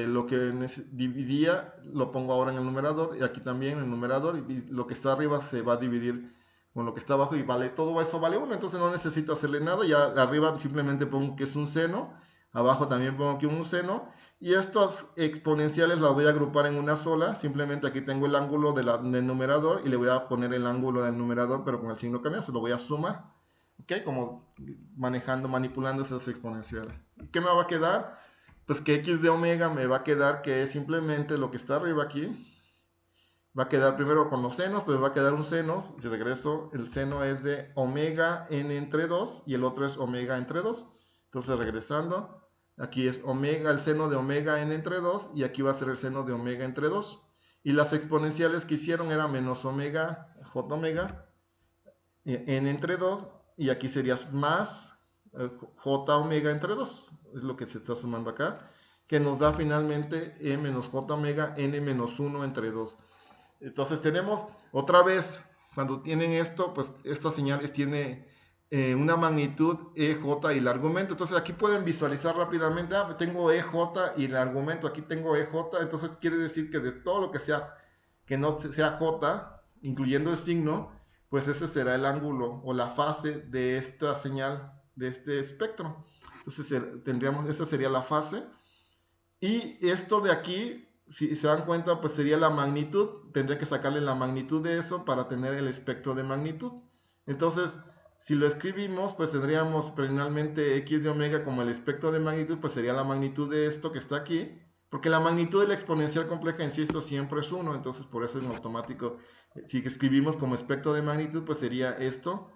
lo que dividía lo pongo ahora en el numerador y aquí también en el numerador, y lo que está arriba se va a dividir con lo que está abajo y vale, todo eso vale 1, entonces no necesito hacerle nada, ya arriba simplemente pongo que es un seno, abajo también pongo aquí un seno, y estas exponenciales las voy a agrupar en una sola, simplemente aquí tengo el ángulo del numerador y le voy a poner el ángulo del numerador pero con el signo cambiado, se lo voy a sumar, ¿ok? Como manipulando esas exponenciales. ¿Qué me va a quedar? Pues que x de omega me va a quedar que es simplemente lo que está arriba aquí, va a quedar primero con los senos, pues va a quedar un seno, si regreso, el seno es de omega n entre 2 y el otro es omega entre 2, entonces regresando, aquí es omega, el seno de omega n entre 2 y aquí va a ser el seno de omega entre 2, y las exponenciales que hicieron era menos omega, j omega, n entre 2, y aquí sería más j omega entre 2, es lo que se está sumando acá, que nos da finalmente e menos j omega n menos 1 entre 2. Entonces tenemos otra vez, cuando tienen esto, pues estas señales tiene una magnitud EJ y el argumento. Entonces aquí pueden visualizar rápidamente, tengo EJ y el argumento, aquí tengo EJ, entonces quiere decir que de todo lo que sea, que no sea J, incluyendo el signo, pues ese será el ángulo o la fase de esta señal, de este espectro. Entonces esa sería la fase. Y esto de aquí, si se dan cuenta, pues sería la magnitud. Tendría que sacarle la magnitud de eso para tener el espectro de magnitud. Entonces, si lo escribimos, pues tendríamos finalmente x de omega como el espectro de magnitud, pues sería la magnitud de esto que está aquí. Porque la magnitud de la exponencial compleja, insisto, siempre es 1. Entonces, por eso en automático, si escribimos como espectro de magnitud, pues sería esto.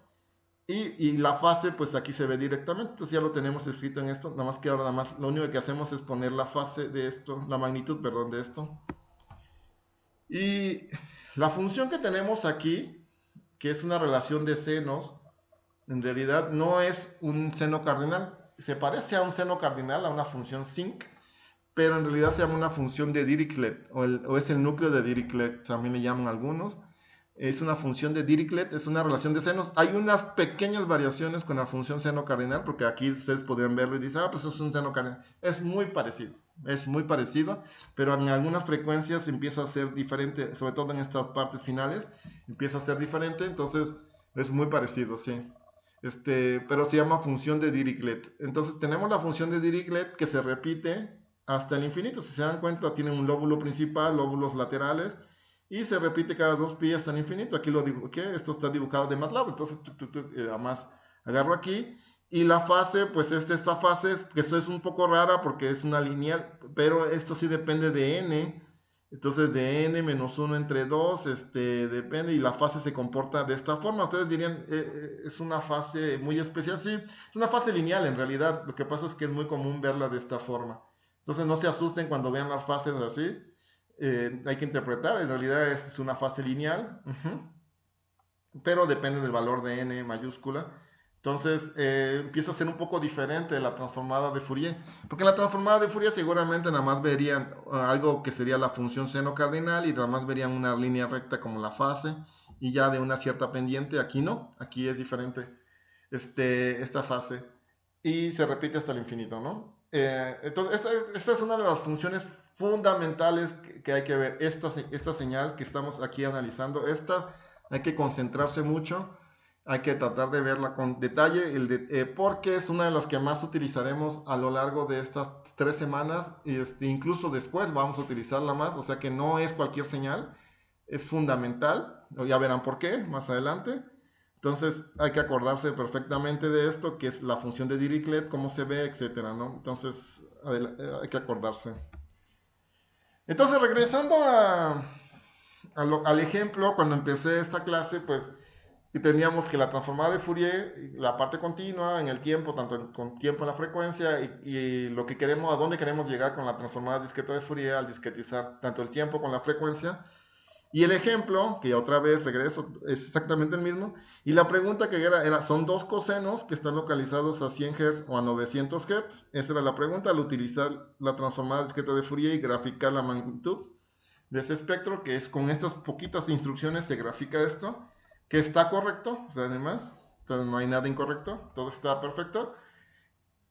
Y la fase, pues aquí se ve directamente, entonces ya lo tenemos escrito en esto, nada más que ahora lo único que hacemos es poner la fase de esto, la magnitud, perdón, de esto. Y la función que tenemos aquí, que es una relación de senos, en realidad no es un seno cardinal, se parece a un seno cardinal, a una función sinc, pero en realidad se llama una función de Dirichlet, o es el núcleo de Dirichlet, también le llaman algunos. Es una función de Dirichlet, es una relación de senos. Hay unas pequeñas variaciones con la función seno cardinal, porque aquí ustedes podrían verlo y dicen, pues es un seno cardinal. Es muy parecido, pero en algunas frecuencias empieza a ser diferente, sobre todo en estas partes finales, empieza a ser diferente, entonces es muy parecido, sí. pero se llama función de Dirichlet. Entonces tenemos la función de Dirichlet que se repite hasta el infinito. Si se dan cuenta, tiene un lóbulo principal, lóbulos laterales, y se repite cada 2pi hasta el infinito. Aquí lo dibuqué, esto está dibujado de MATLAB, entonces además agarro aquí. Y la fase, pues esta fase, que eso es un poco rara porque es una lineal, pero esto sí depende de n. Entonces de n menos 1 entre 2, depende, y la fase se comporta de esta forma. Ustedes dirían, es una fase muy especial. Sí, es una fase lineal en realidad. Lo que pasa es que es muy común verla de esta forma. Entonces no se asusten cuando vean las fases así. Hay que interpretar, en realidad es una fase lineal. Pero depende del valor de n mayúscula. Entonces empieza a ser un poco diferente de la transformada de Fourier. Porque en la transformada de Fourier seguramente nada más verían algo que sería la función seno cardinal y nada más verían una línea recta como la fase y ya de una cierta pendiente. Aquí no, aquí es diferente esta fase y se repite hasta el infinito, ¿no? Entonces esta es una de las funciones fundamentales que hay que ver. Esta señal que estamos aquí analizando, hay que concentrarse mucho. Hay que tratar de verla con detalle porque es una de las que más utilizaremos a lo largo de estas 3 semanas y incluso después vamos a utilizarla más, o sea que no es cualquier señal, es fundamental, ya verán por qué más adelante. Entonces hay que acordarse perfectamente de esto, que es la función de Dirichlet, cómo se ve, etcétera, ¿no? Entonces hay que acordarse. Entonces regresando al ejemplo, cuando empecé esta clase, pues y teníamos que la transformada de Fourier, la parte continua en el tiempo, tanto con tiempo en la frecuencia, y lo que queremos, a dónde queremos llegar con la transformada discreta de Fourier al discretizar tanto el tiempo con la frecuencia. Y el ejemplo, que otra vez regreso, es exactamente el mismo. Y la pregunta que son dos cosenos que están localizados a 100 Hz o a 900 Hz. Esa era la pregunta al utilizar la transformada discreta de Fourier y graficar la magnitud de ese espectro, que es con estas poquitas instrucciones se grafica esto, que está correcto, o sea, además, entonces no hay nada incorrecto, todo está perfecto.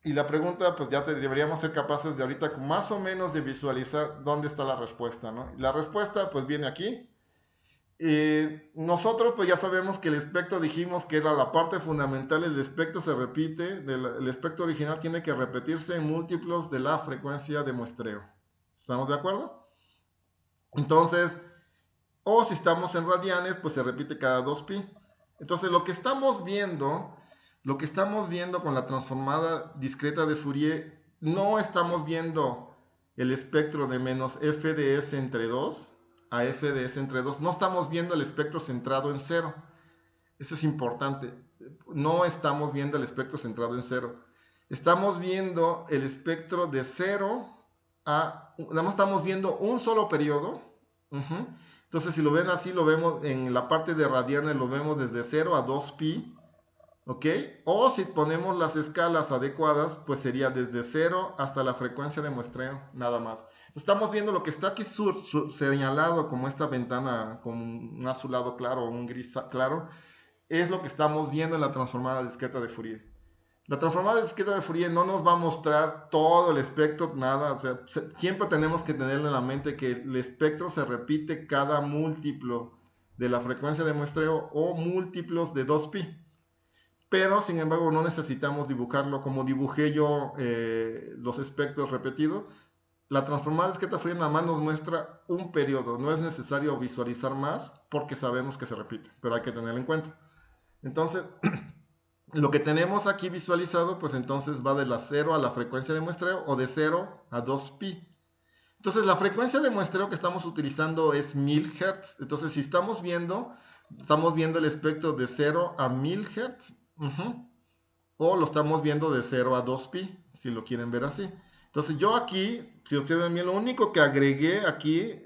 Y la pregunta, pues ya deberíamos ser capaces de ahorita más o menos de visualizar dónde está la respuesta, ¿no? La respuesta, pues viene aquí. Nosotros, pues ya sabemos que el espectro dijimos que era la parte fundamental, el espectro se repite, el espectro original tiene que repetirse en múltiplos de la frecuencia de muestreo. ¿Estamos de acuerdo? Entonces, o si estamos en radianes, pues se repite cada 2pi. Entonces lo que estamos viendo con la transformada discreta de Fourier, no estamos viendo el espectro de menos f de s entre 2 a f de s entre 2. No estamos viendo el espectro centrado en 0. Eso es importante. No estamos viendo el espectro centrado en 0. Estamos viendo el espectro de 0 a... Nada más estamos viendo un solo periodo. Entonces, si lo ven así, lo vemos en la parte de radianes, lo vemos desde 0 a 2pi, ¿ok? O si ponemos las escalas adecuadas, pues sería desde 0 hasta la frecuencia de muestreo, nada más. Entonces, estamos viendo lo que está aquí señalado como esta ventana con un azulado claro o un gris claro, es lo que estamos viendo en la transformada discreta de Fourier. La transformada discreta de Fourier no nos va a mostrar todo el espectro, nada. O sea, siempre tenemos que tener en la mente que el espectro se repite cada múltiplo de la frecuencia de muestreo o múltiplos de 2pi. Pero, sin embargo, no necesitamos dibujarlo como dibujé yo los espectros repetidos. La transformada discreta de Fourier nada más nos muestra un periodo. No es necesario visualizar más porque sabemos que se repite, pero hay que tenerlo en cuenta. Entonces... Lo que tenemos aquí visualizado, pues entonces va de la 0 a la frecuencia de muestreo o de 0 a 2pi. Entonces la frecuencia de muestreo que estamos utilizando es 1000 Hz. Entonces si estamos viendo el espectro de 0 a 1000 Hz. O lo estamos viendo de 0 a 2pi, si lo quieren ver así. Entonces yo aquí, si observan bien, lo único que agregué aquí,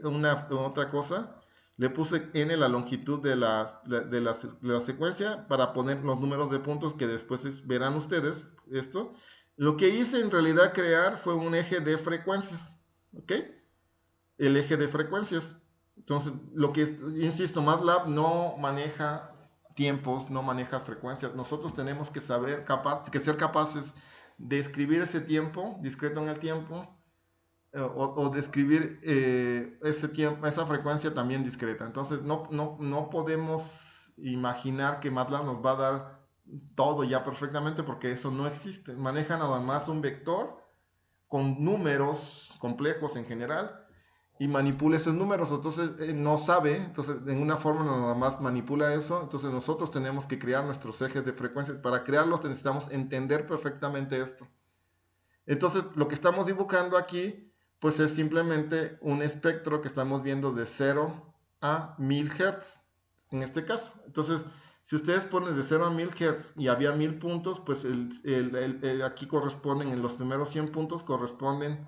otra cosa, le puse n la longitud de la secuencia para poner los números de puntos que después verán ustedes esto. Lo que hice en realidad crear fue un eje de frecuencias, ¿ok? El eje de frecuencias. Entonces, insisto, MATLAB no maneja tiempos, no maneja frecuencias. Nosotros tenemos que ser capaces de escribir ese tiempo, discreto en el tiempo, o describir esa frecuencia también discreta. Entonces no podemos imaginar que MATLAB nos va a dar todo ya perfectamente porque eso no existe. Maneja nada más un vector con números complejos en general y manipula esos números, entonces no sabe, entonces en una fórmula nada más manipula eso, entonces nosotros tenemos que crear nuestros ejes de frecuencias, para crearlos necesitamos entender perfectamente esto. Entonces lo que estamos dibujando aquí, pues es simplemente un espectro que estamos viendo de 0 a 1000 Hz, en este caso. Entonces, si ustedes ponen de 0 a 1000 Hz y había 1000 puntos, pues aquí corresponden, en los primeros 100 puntos corresponden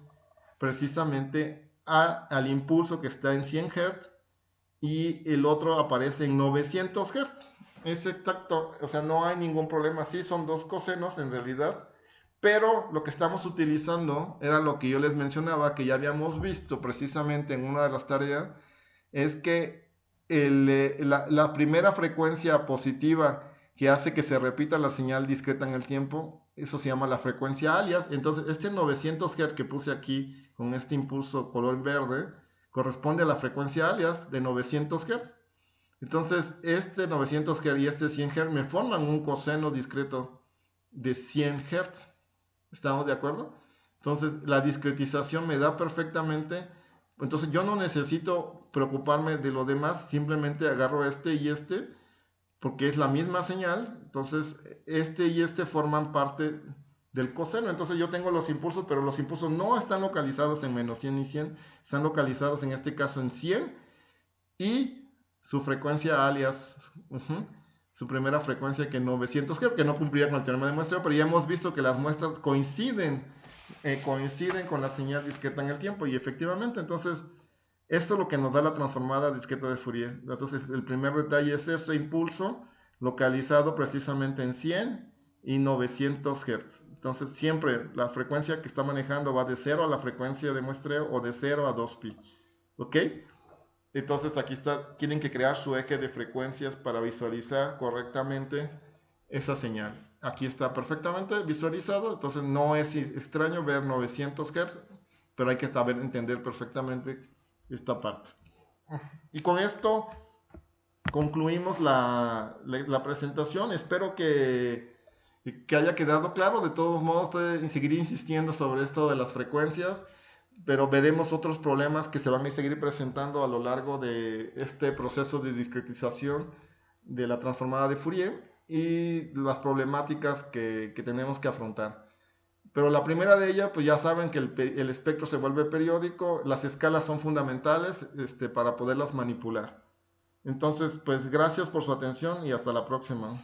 precisamente al impulso que está en 100 Hz y el otro aparece en 900 Hz. Es exacto, o sea, no hay ningún problema. Sí, son dos cosenos en realidad, pero lo que estamos utilizando era lo que yo les mencionaba, que ya habíamos visto precisamente en una de las tareas, es que la primera frecuencia positiva que hace que se repita la señal discreta en el tiempo, eso se llama la frecuencia alias. Entonces, este 900 Hz que puse aquí con este impulso color verde, corresponde a la frecuencia alias de 900 Hz. Entonces, este 900 Hz y este 100 Hz me forman un coseno discreto de 100 Hz. ¿Estamos de acuerdo? Entonces, la discretización me da perfectamente. Entonces, yo no necesito preocuparme de lo demás, simplemente agarro este y este, porque es la misma señal. Entonces, este y este forman parte del coseno. Entonces, yo tengo los impulsos, pero los impulsos no están localizados en menos 100 y 100, están localizados en este caso en 100 y su frecuencia alias. Su primera frecuencia que 900 Hz, que no cumplía con el teorema de muestreo, pero ya hemos visto que las muestras coinciden con la señal discreta en el tiempo, y efectivamente, entonces, esto es lo que nos da la transformada discreta de Fourier. Entonces, el primer detalle es ese impulso localizado precisamente en 100 y 900 Hz. Entonces, siempre la frecuencia que está manejando va de 0 a la frecuencia de muestreo o de 0 a 2pi. ¿Ok? Entonces aquí tienen que crear su eje de frecuencias para visualizar correctamente esa señal. Aquí está perfectamente visualizado, entonces no es extraño ver 900 Hz, pero hay que saber entender perfectamente esta parte. Y con esto concluimos la presentación. Espero que haya quedado claro. De todos modos, seguiré insistiendo sobre esto de las frecuencias, pero veremos otros problemas que se van a seguir presentando a lo largo de este proceso de discretización de la transformada de Fourier y las problemáticas que tenemos que afrontar. Pero la primera de ellas, pues ya saben que el espectro se vuelve periódico, las escalas son fundamentales para poderlas manipular. Entonces, pues gracias por su atención y hasta la próxima.